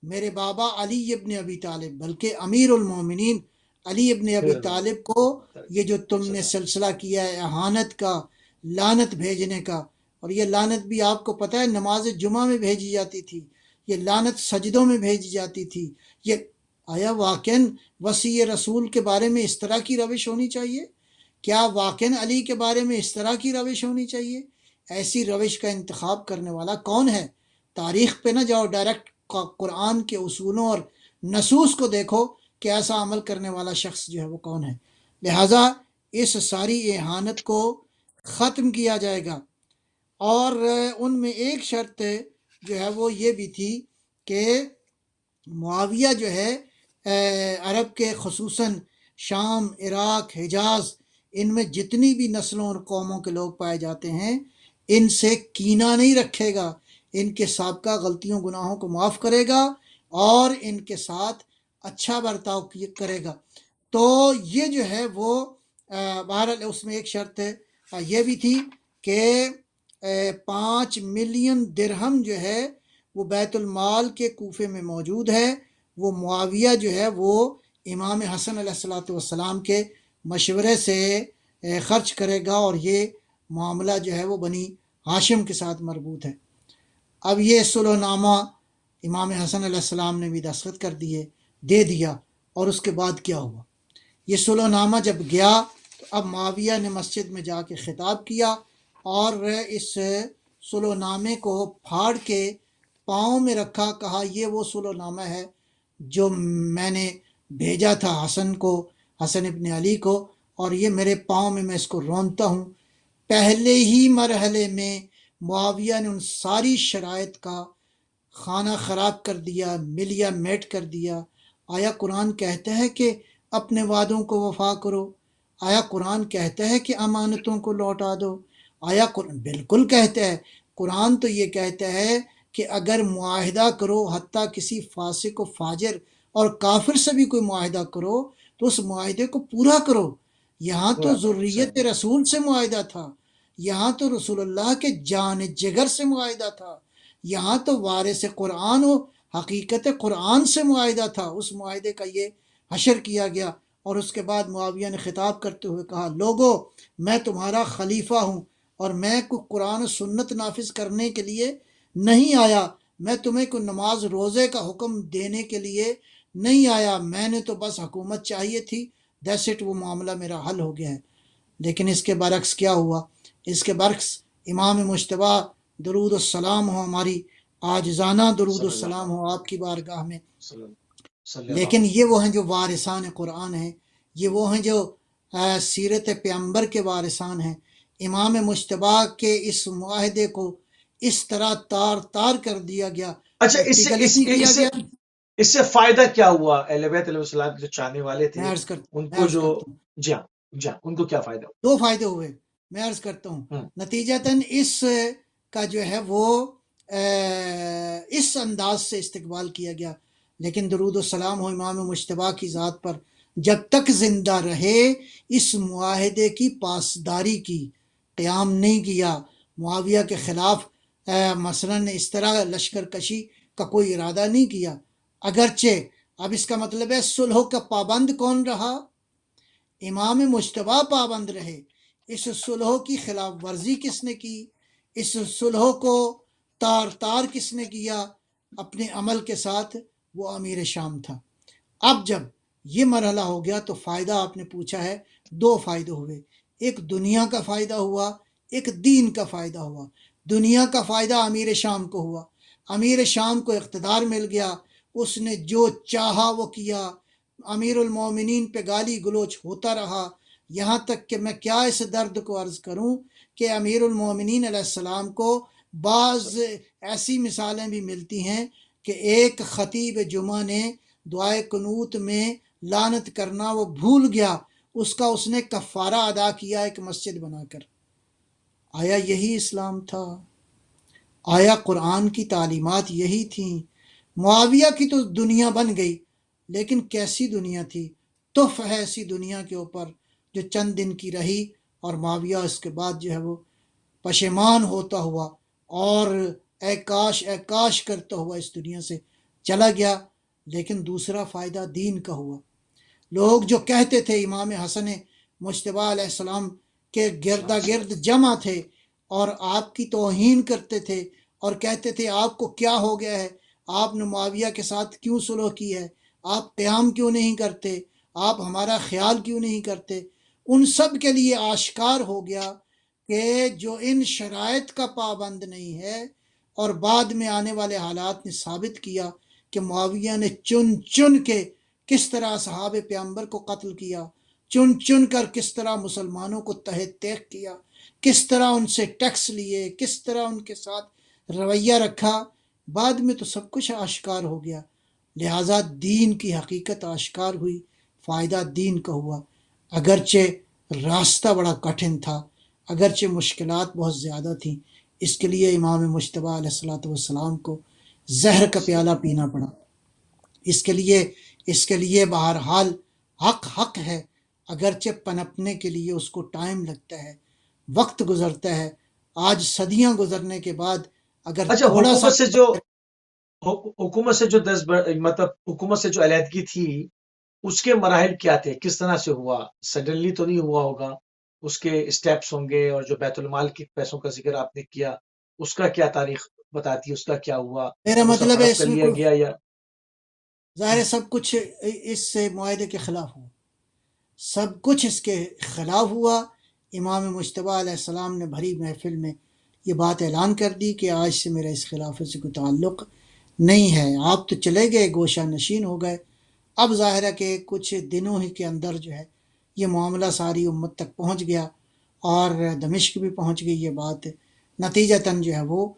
S2: میرے بابا علی ابن ابی طالب، بلکہ امیر المومنین علی ابن ابی طالب کو یہ جو تم نے سلسلہ کیا ہے اہانت کا، لعنت بھیجنے کا، اور یہ لعنت بھی آپ کو پتہ ہے نماز جمعہ میں بھیجی جاتی تھی، یہ لعنت سجدوں میں بھیجی جاتی تھی، یہ آیا واقعاً وصی رسول کے بارے میں اس طرح کی روش ہونی چاہیے؟ کیا واقعاً علی کے بارے میں اس طرح کی روش ہونی چاہیے؟ ایسی روش کا انتخاب کرنے والا کون ہے؟ تاریخ پہ نہ جاؤ، ڈائریکٹ قرآن کے اصولوں اور نصوص کو دیکھو کہ ایسا عمل کرنے والا شخص جو ہے وہ کون ہے۔ لہٰذا اس ساری اہانت کو ختم کیا جائے گا، اور ان میں ایک شرط جو ہے وہ یہ بھی تھی کہ معاویہ جو ہے عرب کے خصوصاً شام، عراق، حجاز، ان میں جتنی بھی نسلوں اور قوموں کے لوگ پائے جاتے ہیں ان سے کینہ نہیں رکھے گا، ان کے سابقہ غلطیوں گناہوں کو معاف کرے گا اور ان کے ساتھ اچھا برتاؤ کرے گا۔ تو یہ جو ہے وہ بہرحال اس میں ایک شرط یہ بھی تھی کہ 5 ملین درہم جو ہے وہ بیت المال کے کوفے میں موجود ہے، وہ معاویہ جو ہے وہ امام حسن علیہ الصلوۃ والسلام کے مشورے سے خرچ کرے گا، اور یہ معاملہ جو ہے وہ بنی ہاشم کے ساتھ مربوط ہے۔ اب یہ صلح نامہ امام حسن علیہ السلام نے بھی دستخط کر دیے، دے دیا، اور اس کے بعد کیا ہوا؟ یہ صلح نامہ جب گیا تو اب معاویہ نے مسجد میں جا کے خطاب کیا اور اس صلح نامے کو پھاڑ کے پاؤں میں رکھا، کہا یہ وہ صلح نامہ ہے جو میں نے بھیجا تھا حسن کو، حسن ابن علی کو، اور یہ میرے پاؤں میں اس کو رونتا ہوں۔ پہلے ہی مرحلے میں معاویہ نے ان ساری شرائط کا خانہ خراب کر دیا، ملیا میٹ کر دیا۔ آیا قرآن کہتا ہے کہ اپنے وعدوں کو وفا کرو؟ آیا قرآن کہتا ہے کہ امانتوں کو لوٹا دو؟ آیا قرآن بالکل کہتا ہے۔ قرآن تو یہ کہتا ہے کہ اگر معاہدہ کرو، حتیٰ کسی فاسق و فاجر اور کافر سے بھی کوئی معاہدہ کرو تو اس معاہدے کو پورا کرو۔ یہاں تو
S1: پورا کرو،
S2: ذریت
S1: صحیح،
S2: رسول سے معاہدہ تھا، یہاں تو رسول اللہ کے جان جگر سے معاہدہ تھا، یہاں تو وارث قرآن و حقیقت قرآن سے معاہدہ تھا۔ اس معاہدے کا یہ حشر کیا گیا، اور اس کے بعد معاویہ نے خطاب کرتے ہوئے کہا، لوگو میں تمہارا خلیفہ ہوں، اور میں کوئی قرآن و سنت نافذ کرنے کے لیے نہیں آیا، میں تمہیں کوئی نماز روزے کا حکم دینے کے لیے نہیں آیا، میں نے تو بس حکومت چاہیے تھی، دیٹس اٹ، وہ معاملہ میرا حل ہو گیا ہے۔ لیکن اس کے برعکس کیا ہوا؟ اس کے برعکس امام مجتبیٰ درود السلام ہو، ہماری عاجزانہ درود
S1: صلی اللہ
S2: السلام ہو آپ کی بارگاہ میں،
S1: صلی اللہ
S2: لیکن
S1: علیہ
S2: یہ
S1: وسلم۔
S2: وہ ہیں جو وارثان قرآن ہیں، یہ وہ ہیں جو سیرت پیمبر کے وارثان ہیں۔ امام مجتبیٰ کے اس معاہدے کو اس طرح تار تار کر دیا گیا،
S1: اچھا،
S2: پریکٹیکلٹی کیا گیا۔
S1: اس سے فائدہ کیا ہوا اہل بیت علیہ السلام کے جو چاہنے والے تھے
S2: میں
S1: ان کو،
S2: عرض
S1: جو
S2: کرتا ہوں،
S1: جی ہاں، جی ہاں، ان کو کیا فائدہ
S2: دو فائدے ہوئے، میں عرض کرتا ہوں۔
S1: ہوا؟
S2: نتیجتاً اس کا جو ہے وہ اس انداز سے استقبال کیا گیا، لیکن درود و سلام ہو امام مجتبیٰ کی ذات پر، جب تک زندہ رہے اس معاہدے کی پاسداری کی، قیام نہیں کیا، معاویہ کے خلاف مثلاً اس طرح لشکر کشی کا کوئی ارادہ نہیں کیا۔ اگرچہ اب اس کا مطلب ہے صلح کا پابند کون رہا؟ امام مجتبیٰ پابند رہے۔ اس صلح کی خلاف ورزی کس نے کی؟ اس صلح کو تار تار کس نے کیا اپنے عمل کے ساتھ؟ وہ امیر شام تھا۔ اب جب یہ مرحلہ ہو گیا تو فائدہ آپ نے پوچھا ہے، دو فائدے ہوئے، ایک دنیا کا فائدہ ہوا، ایک دین کا فائدہ ہوا۔ دنیا کا فائدہ امیر شام کو ہوا، امیر شام کو اقتدار مل گیا، اس نے جو چاہا وہ کیا، امیر المومنین پہ گالی گلوچ ہوتا رہا، یہاں تک کہ میں کیا اس درد کو عرض کروں کہ امیر المومنین علیہ السلام کو بعض ایسی مثالیں بھی ملتی ہیں کہ ایک خطیب جمعہ نے دعائے قنوت میں لعنت کرنا وہ بھول گیا، اس نے کفارہ ادا کیا ایک مسجد بنا کر۔ آیا یہی اسلام تھا؟ آیا قرآن کی تعلیمات یہی تھیں؟ معاویہ کی تو دنیا بن گئی، لیکن کیسی دنیا تھی؟ تف ہے ایسی دنیا کے اوپر جو چند دن کی رہی، اور معاویہ اس کے بعد جو ہے وہ پشیمان ہوتا ہوا اور اے کاش کرتا ہوا اس دنیا سے چلا گیا۔ لیکن دوسرا فائدہ دین کا ہوا۔ لوگ جو کہتے تھے امام حسن مجتبیٰ علیہ السلام کے گردا گرد جمع تھے اور آپ کی توہین کرتے تھے اور کہتے تھے آپ کو کیا ہو گیا ہے، آپ نے معاویہ کے ساتھ کیوں صلح کی ہے، آپ قیام کیوں نہیں کرتے، آپ ہمارا خیال کیوں نہیں کرتے، ان سب کے لیے آشکار ہو گیا کہ جو ان شرائط کا پابند نہیں ہے، اور بعد میں آنے والے حالات نے ثابت کیا کہ معاویہ نے چن چن کے کس طرح اصحاب پیغمبر کو قتل کیا، چن چن کر کس طرح مسلمانوں کو تہہ تیغ کیا، کس طرح ان سے ٹیکس لیے، کس طرح ان کے ساتھ رویہ رکھا، بعد میں تو سب کچھ آشکار ہو گیا۔ لہٰذا دین کی حقیقت آشکار ہوئی، فائدہ دین کا ہوا، اگرچہ راستہ بڑا کٹھن تھا، اگرچہ مشکلات بہت زیادہ تھیں۔ اس کے لیے امام مجتبیٰ علیہ السلام کو زہر کا پیالہ پینا پڑا۔ اس کے لیے بہرحال حق ہے، اگرچہ پنپنے کے لیے اس کو ٹائم لگتا ہے، وقت گزرتا ہے. آج صدیاں گزرنے کے بعد اگر
S1: اچھا،
S2: تھوڑا سا
S1: حکومت سے جو مطلب حکومت سے جو علیحدگی تھی، اس کے مراحل کیا تھے؟ کس طرح سے ہوا؟ سڈنلی تو نہیں ہوا ہوگا، اس کے اسٹیپس ہوں گے. اور جو بیت المال کے پیسوں کا ذکر آپ نے کیا، اس کا کیا تاریخ بتاتی ہے؟ اس کا کیا ہوا؟
S2: میرا
S1: وہ سب
S2: مطلب ہے
S1: ہڑپ
S2: اس
S1: کر
S2: میں
S1: لیا
S2: کوئی
S1: گیا یا
S2: ظاہر ہے سب کچھ اس سے معاہدے کے خلاف ہوا، سب کچھ اس کے خلاف ہوا. امام مجتبیٰ علیہ السلام نے بھری محفل میں یہ بات اعلان کر دی کہ آج سے میرا اس خلافت سے کوئی تعلق نہیں ہے. آپ تو چلے گئے، گوشہ نشین ہو گئے. اب ظاہر ہے کہ کچھ دنوں ہی کے اندر جو ہے یہ معاملہ ساری امت تک پہنچ گیا اور دمشق بھی پہنچ گئی یہ بات. نتیجتاً جو ہے وہ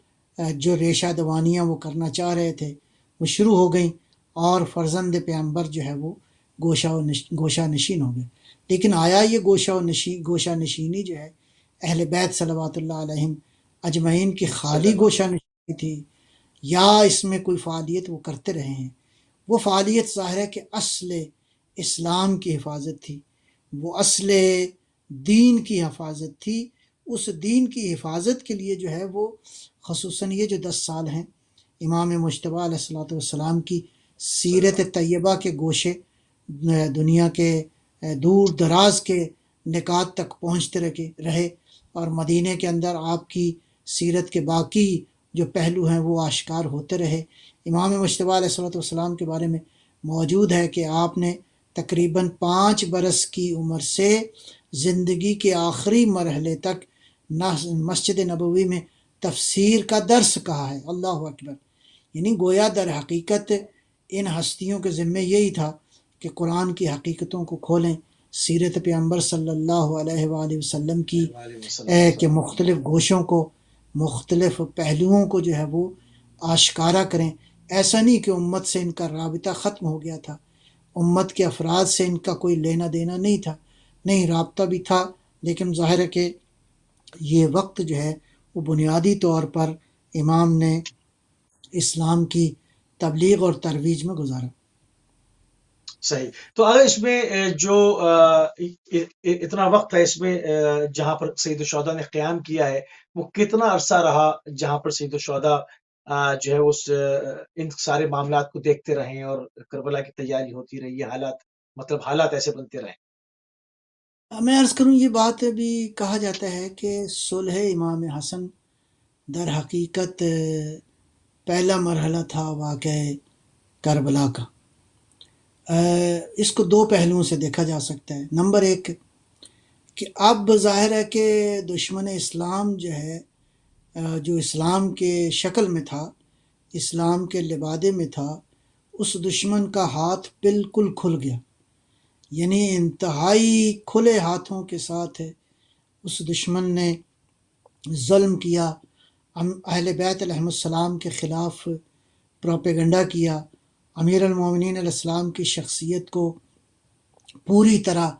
S2: جو ریشہ دوانیاں وہ کرنا چاہ رہے تھے وہ شروع ہو گئیں اور فرزند پیغمبر جو ہے وہ گوشہ نشین ہو گئے. لیکن آیا یہ گوشہ نشینی جو ہے اہل بیت صلوات اللہ علیہم اجمعین کی
S1: صلی
S2: خالی
S1: اللہ
S2: گوشہ نشینی تھی یا اس میں کوئی فعالیت وہ کرتے رہے ہیں؟ وہ فعالیت ظاہر ہے کہ اصل اسلام کی حفاظت تھی، وہ اصل دین کی حفاظت تھی. اس دین کی حفاظت کے لیے جو ہے وہ خصوصاً یہ جو 10 سال ہیں امام مجتبیٰ علیہ الصلوۃ والسلام کی سیرت طیبہ کے گوشے دنیا کے دور دراز کے نکات تک پہنچتے رہے اور مدینہ کے اندر آپ کی سیرت کے باقی جو پہلو ہیں وہ آشکار ہوتے رہے. امام مجتبیٰ علیہ الصلوۃ والسلام کے بارے میں موجود ہے کہ آپ نے تقریباً 5 برس کی عمر سے زندگی کے آخری مرحلے تک مسجد نبوی میں تفسیر کا درس کہا ہے. اللہ اکبر! یعنی گویا در حقیقت ان ہستیوں کے ذمے یہی تھا کہ قرآن کی حقیقتوں کو کھولیں، سیرت پیغمبر صلی اللہ علیہ وآلہ وسلم کی کہ مختلف گوشوں کو، مختلف پہلوؤں کو جو ہے وہ آشکارا کریں. ایسا نہیں کہ امت سے ان کا رابطہ ختم ہو گیا تھا، امت کے افراد سے ان کا کوئی لینا دینا نہیں تھا، نہیں رابطہ بھی تھا. لیکن ظاہر ہے کہ یہ وقت جو ہے وہ بنیادی طور پر امام نے اسلام کی تبلیغ اور ترویج میں گزارا.
S1: صحیح. تو اگر اس میں جو اتنا وقت ہے اس میں جہاں پر سید الشہداء نے قیام کیا ہے، وہ کتنا عرصہ رہا جہاں پر سید الشہداء جو ہے اس ان سارے معاملات کو دیکھتے رہے اور کربلا کی تیاری ہوتی رہی، یہ حالات مطلب حالات ایسے بنتے رہے؟
S2: میں عرض کروں یہ بات بھی کہا جاتا ہے کہ صلح امام حسن در حقیقت پہلا مرحلہ تھا واقع کربلا کا. اس کو 2 پہلوؤں سے دیکھا جا سکتا ہے. نمبر 1 کہ اب ظاہر ہے کہ دشمن اسلام جو ہے جو اسلام کے شکل میں تھا، اسلام کے لبادے میں تھا، اس دشمن کا ہاتھ بالکل کھل گیا. یعنی انتہائی کھلے ہاتھوں کے ساتھ اس دشمن نے ظلم کیا، اہل بیت علیہ السلام کے خلاف پروپیگنڈا کیا، امیر المومنین علیہ السلام کی شخصیت کو پوری طرح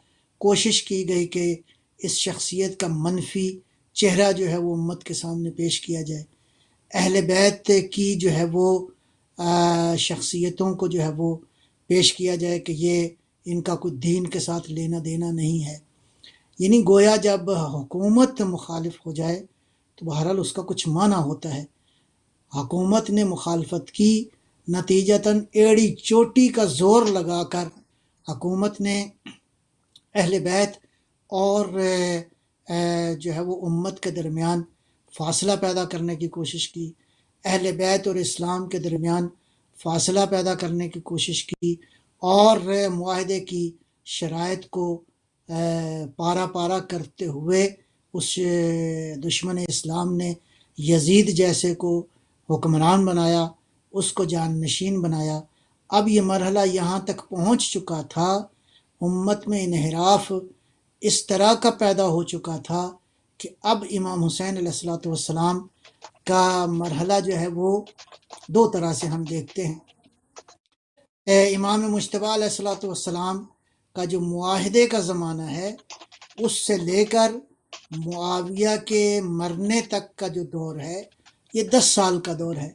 S2: کوشش کی گئی کہ اس شخصیت کا منفی چہرہ جو ہے وہ امت کے سامنے پیش کیا جائے. اہل بیت کی جو ہے وہ شخصیتوں کو جو ہے وہ پیش کیا جائے کہ یہ ان کا کوئی دین کے ساتھ لینا دینا نہیں ہے. یعنی گویا جب حکومت مخالف ہو جائے تو بہرحال اس کا کچھ معنی ہوتا ہے. حکومت نے مخالفت کی، نتیجتاً ایڑی چوٹی کا زور لگا کر حکومت نے اہل بیت اور جو ہے وہ امت کے درمیان فاصلہ پیدا کرنے کی کوشش کی، اہل بیت اور اسلام کے درمیان فاصلہ پیدا کرنے کی کوشش کی اور معاہدے کی شرائط کو پارا پارا کرتے ہوئے اس دشمن اسلام نے یزید جیسے کو حکمران بنایا، اس کو جان نشین بنایا. اب یہ مرحلہ یہاں تک پہنچ چکا تھا، امت میں انحراف اس طرح کا پیدا ہو چکا تھا کہ اب امام حسین علیہ الصلوۃ والسلام کا مرحلہ جو ہے وہ 2 طرح سے ہم دیکھتے ہیں. امام مجتبیٰ علیہ الصلوۃ والسلام کا جو معاہدے کا زمانہ ہے اس سے لے کر معاویہ کے مرنے تک کا جو دور ہے یہ 10 سال کا دور ہے.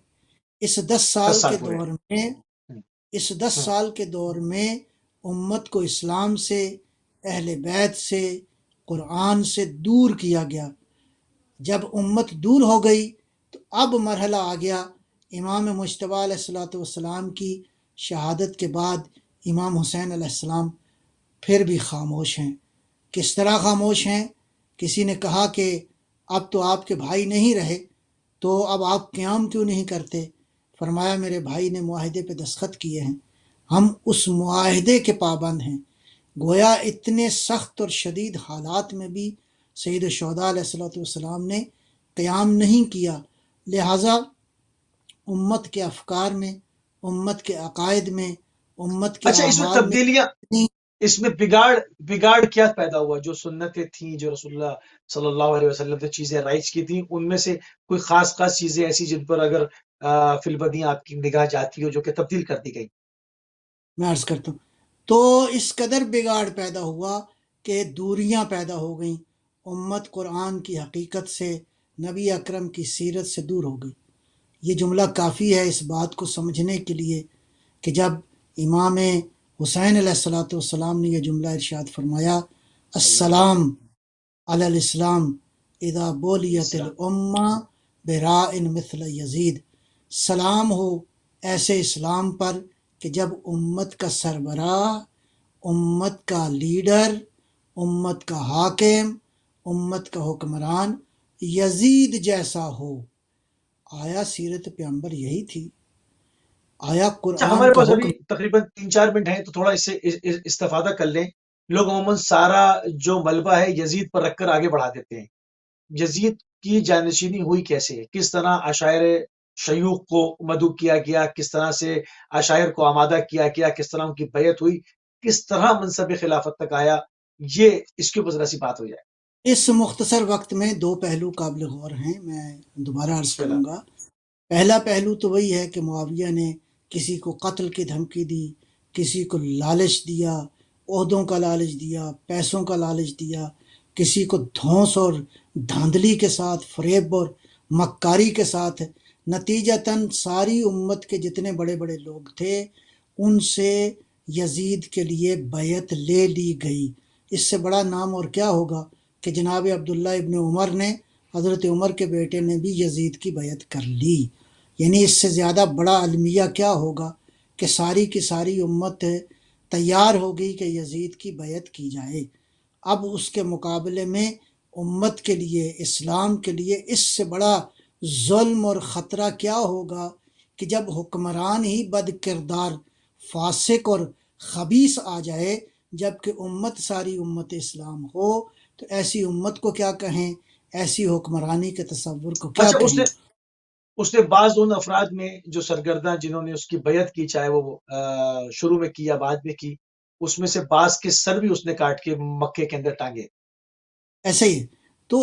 S2: اس 10 سال
S1: 10 سال
S2: کے
S1: پورے.
S2: دور میں اس 10
S1: ہوں.
S2: سال کے دور میں امت کو اسلام سے اہل بیت سے، قرآن سے دور کیا گیا۔ جب امت دور ہو گئی تو اب مرحلہ آ گیا امام مجتبیٰ علیہ السلام کی شہادت کے بعد امام حسین علیہ السلام پھر بھی خاموش ہیں۔ کس طرح خاموش ہیں؟ کسی نے کہا کہ اب تو آپ کے بھائی نہیں رہے تو اب آپ قیام کیوں نہیں کرتے؟ فرمایا میرے بھائی نے معاہدے پہ دستخط کیے ہیں، ہم اس معاہدے کے پابند ہیں۔ گویا اتنے سخت اور شدید حالات میں بھی سید الشہداء علیہ السلام نے قیام نہیں کیا، لہٰذا امت کے افکار میں، امت کے عقائد میں، امت کے
S1: اچھا، اس میں
S2: اعمال میں
S1: تبدیلیاں، اس میں بگاڑ کیا پیدا ہوا؟ جو سنتیں تھیں، جو رسول اللہ صلی اللہ علیہ وسلم سے چیزیں رائج کی تھیں، ان میں سے کوئی خاص چیزیں ایسی جن پر اگر فی البدیہہ آپ کی نگاہ جاتی ہو جو کہ تبدیل کر دی گئی؟
S2: میں عرض کرتا ہوں تو اس قدر بگاڑ پیدا ہوا کہ دوریاں پیدا ہو گئیں، امت قرآن کی حقیقت سے، نبی اکرم کی سیرت سے دور ہو گئی۔ یہ جملہ کافی ہے اس بات کو سمجھنے کے لیے کہ جب امام حسین علیہ السلام نے یہ جملہ ارشاد فرمایا، السلام علی الاسلام اذا بولیت الامہ برائن مثل یزید، سلام ہو ایسے اسلام پر کہ جب امت کا سربراہ، امت کا لیڈر، امت کا حاکم، امت کا حکمران یزید جیسا ہو۔ آیا سیرت پیغمبر یہی تھی؟ آیا
S1: اچھا،
S2: قرآن
S1: ہمارے
S2: کا
S1: پاس ابھی
S2: حکم؟
S1: تقریباً 3-4 منٹ ہیں، تو تھوڑا اس سے استفادہ کر لیں۔ لوگ عموماً سارا جو ملبہ ہے یزید پر رکھ کر آگے بڑھا دیتے ہیں۔ یزید کی جانشینی ہوئی کیسے؟ کس طرح عشائر شیوخ کو مدعو کیا گیا؟ کس طرح سے عشائر کو آمادہ کیا گیا؟ کس طرح ان کی بیعت ہوئی؟ کس طرح منصب خلافت تک آیا؟ یہ اس کے اوپر ذرا سی بات ہو جائے۔
S2: اس مختصر وقت میں دو پہلو قابل غور ہیں، میں دوبارہ عرض
S1: بسم اللہ۔
S2: کروں گا۔ پہلا پہلو تو وہی ہے کہ معاویہ نے کسی کو قتل کی دھمکی دی، کسی کو لالچ دیا، عہدوں کا لالچ دیا، پیسوں کا لالچ دیا، کسی کو دھونس اور دھاندلی کے ساتھ، فریب اور مکاری کے ساتھ، نتیجتاً ساری امت کے جتنے بڑے بڑے لوگ تھے ان سے یزید کے لیے بیعت لے لی گئی۔ اس سے بڑا نام اور کیا ہوگا کہ جناب عبداللہ ابن عمر نے، حضرت عمر کے بیٹے نے بھی یزید کی بیعت کر لی۔ یعنی اس سے زیادہ بڑا المیہ کیا ہوگا کہ ساری کی ساری امت تیار ہو گئی کہ یزید کی بیعت کی جائے۔ اب اس کے مقابلے میں امت کے لیے، اسلام کے لیے اس سے بڑا ظلم اور خطرہ کیا ہوگا کہ جب حکمران ہی بد کردار، فاسق اور خبیث آ جائے، جبکہ امت ساری امت اسلام ہو، تو ایسی امت کو کیا کہیں، ایسی حکمرانی کے تصور کو کیا
S1: اچھا،
S2: کہیں۔
S1: اس نے بعض ان افراد میں جو سرگرداں جنہوں نے اس کی بیعت کی، چاہے وہ شروع میں کی یا بعد میں کی، اس میں سے بعض کے سر بھی اس نے کاٹ کے مکے کے اندر ٹانگے۔
S2: ایسے ہی تو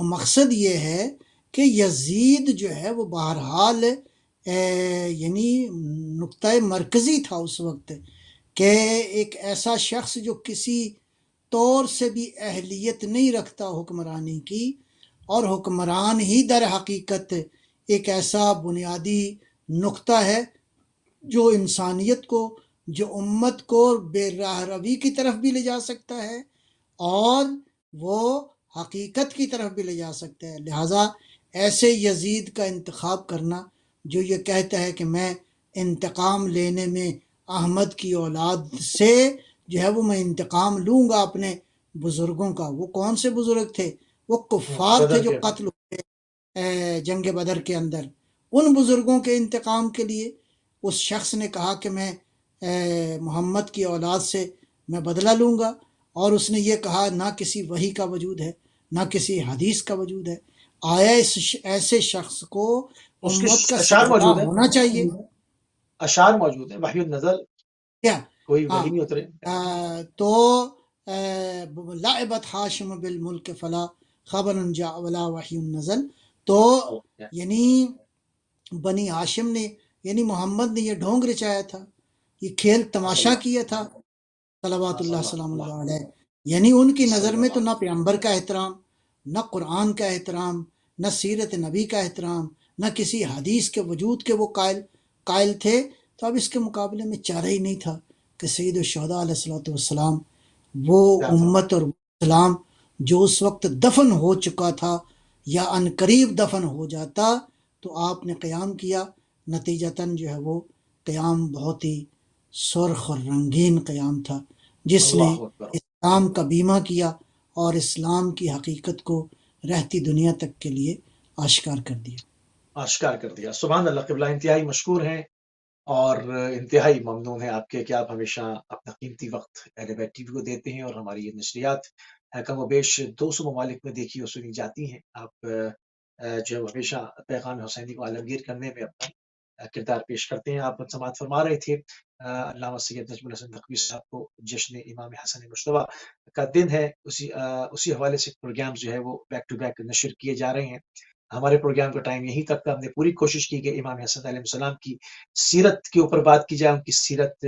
S2: مقصد یہ ہے کہ یزید جو ہے وہ بہرحال یعنی نقطہ مرکزی تھا اس وقت، کہ ایک ایسا شخص جو کسی طور سے بھی اہلیت نہیں رکھتا حکمرانی کی، اور حکمران ہی در حقیقت ایک ایسا بنیادی نقطہ ہے جو انسانیت کو، جو امت کو بے راہ روی کی طرف بھی لے جا سکتا ہے اور وہ حقیقت کی طرف بھی لے جا سکتا ہے۔ لہٰذا ایسے یزید کا انتخاب کرنا جو یہ کہتا ہے کہ میں انتقام لینے میں احمد کی اولاد سے جو ہے وہ میں انتقام لوں گا اپنے بزرگوں کا۔ وہ کون سے بزرگ تھے؟ وہ کفار تھے
S1: بدر
S2: جو
S1: کے
S2: قتل ہوئے جنگ بدر کے اندر۔ ان بزرگوں کے انتقام کے لیے اس شخص نے کہا کہ میں محمد کی اولاد سے میں بدلہ لوں گا، اور اس نے یہ کہا نہ کسی وحی کا وجود ہے، نہ کسی حدیث کا وجود ہے۔ آیا اس ایسے شخص کو
S1: اس کے
S2: امت کا
S1: اشعار
S2: سربراہ
S1: موجود ہیں،
S2: ہونا چاہیے
S1: اشعار موجود ہیں، وحی النزل،
S2: کیا؟
S1: کوئی
S2: ہاں،
S1: وحی نہیں اترے۔
S2: تو لعبت ہاشم بالملک فلا خبر جاء ولا وحی نزل، تو یعنی بنی ہاشم نے، یعنی محمد نے یہ ڈھونگ رچایا تھا، یہ کھیل تماشا کیا تھا صلوات اللہ سلام اللہ علیہ۔ یعنی ان کی نظر میں تو نہ پیغمبر کا احترام، نہ قرآن کا احترام، نہ سیرت نبی کا احترام، نہ کسی حدیث کے وجود کے وہ قائل تھے۔ تو اب اس کے مقابلے میں چارہ ہی نہیں تھا کہ سید الشہداء علیہ السلام وہ
S1: کیا
S2: امت اور اسلام جو اس وقت دفن ہو چکا تھا یا ان قریب دفن ہو جاتا تو آپ نے قیام کیا، نتیجتاً جو ہے وہ قیام بہت ہی سرخ اور رنگین قیام تھا، جس نے
S1: اللہ اکبر،
S2: اسلام کا بیمہ کیا اور اسلام کی حقیقت کو رہتی دنیا تک کے لیے آشکار کر دیا۔
S1: آشکار کر دیا۔ سبحان اللہ، قبلہ انتہائی مشکور ہیں اور انتہائی ممنون ہیں آپ کے کہ آپ ہمیشہ اپنا قیمتی وقت اہل بیت ٹی وی کو دیتے ہیں، اور ہماری یہ نشریات کم و بیش 200 ممالک میں دیکھی اور سنی جاتی ہیں۔ آپ جو ہمیشہ پیغام حسینی کو عالمگیر کرنے میں اپنا کردار پیش کرتے ہیں۔ آپ سماعت فرما رہے تھے علامہ سید نجم الحسن نقوی صاحب کو جشن امام حسن مجتبیٰ کا دن ہے، اسی حوالے سے پروگرام جو ہے وہ بیک ٹو بیک نشر کیے جا رہے ہیں۔ ہمارے پروگرام کا ٹائم یہیں تک تھا، ہم نے پوری کوشش کی کہ امام حسن علیہ السلام کی سیرت کے اوپر بات کی جائے، ان کی سیرت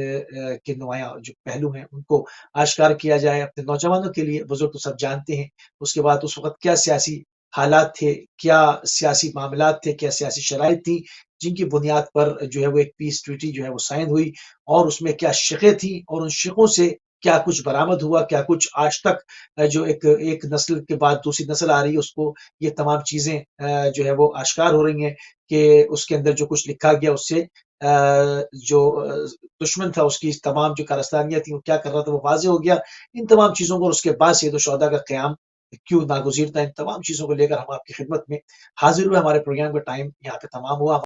S1: کے نمایاں جو پہلو ہیں ان کو آشکار کیا جائے اپنے نوجوانوں کے لیے۔ بزرگ تو سب جانتے ہیں اس کے بعد اس وقت کیا سیاسی حالات تھے، کیا سیاسی معاملات تھے، کیا سیاسی شرائط تھی، جن کی بنیاد پر جو ہے وہ ایک پیس ٹریٹی جو ہے وہ سائن ہوئی، اور اس میں کیا شقیں تھیں، اور ان شقوں سے کیا کچھ برآمد ہوا، کیا کچھ آج تک جو ایک نسل کے بعد دوسری نسل آ رہی ہے اس کو یہ تمام چیزیں جو ہے وہ آشکار ہو رہی ہیں کہ اس کے اندر جو کچھ لکھا گیا اس سے جو دشمن تھا اس کی تمام جو کارستانیاں تھیں وہ کیا کر رہا تھا وہ واضح ہو گیا۔ ان تمام چیزوں کو، اور اس کے بعد سید الشہداء کا قیام کیوں ناگزیر تھا، ان تمام چیزوں کو لے کر ہم آپ کی خدمت میں حاضر ہوئے۔ ہمارے پروگرام کا ٹائم یہاں پہ تمام ہوا۔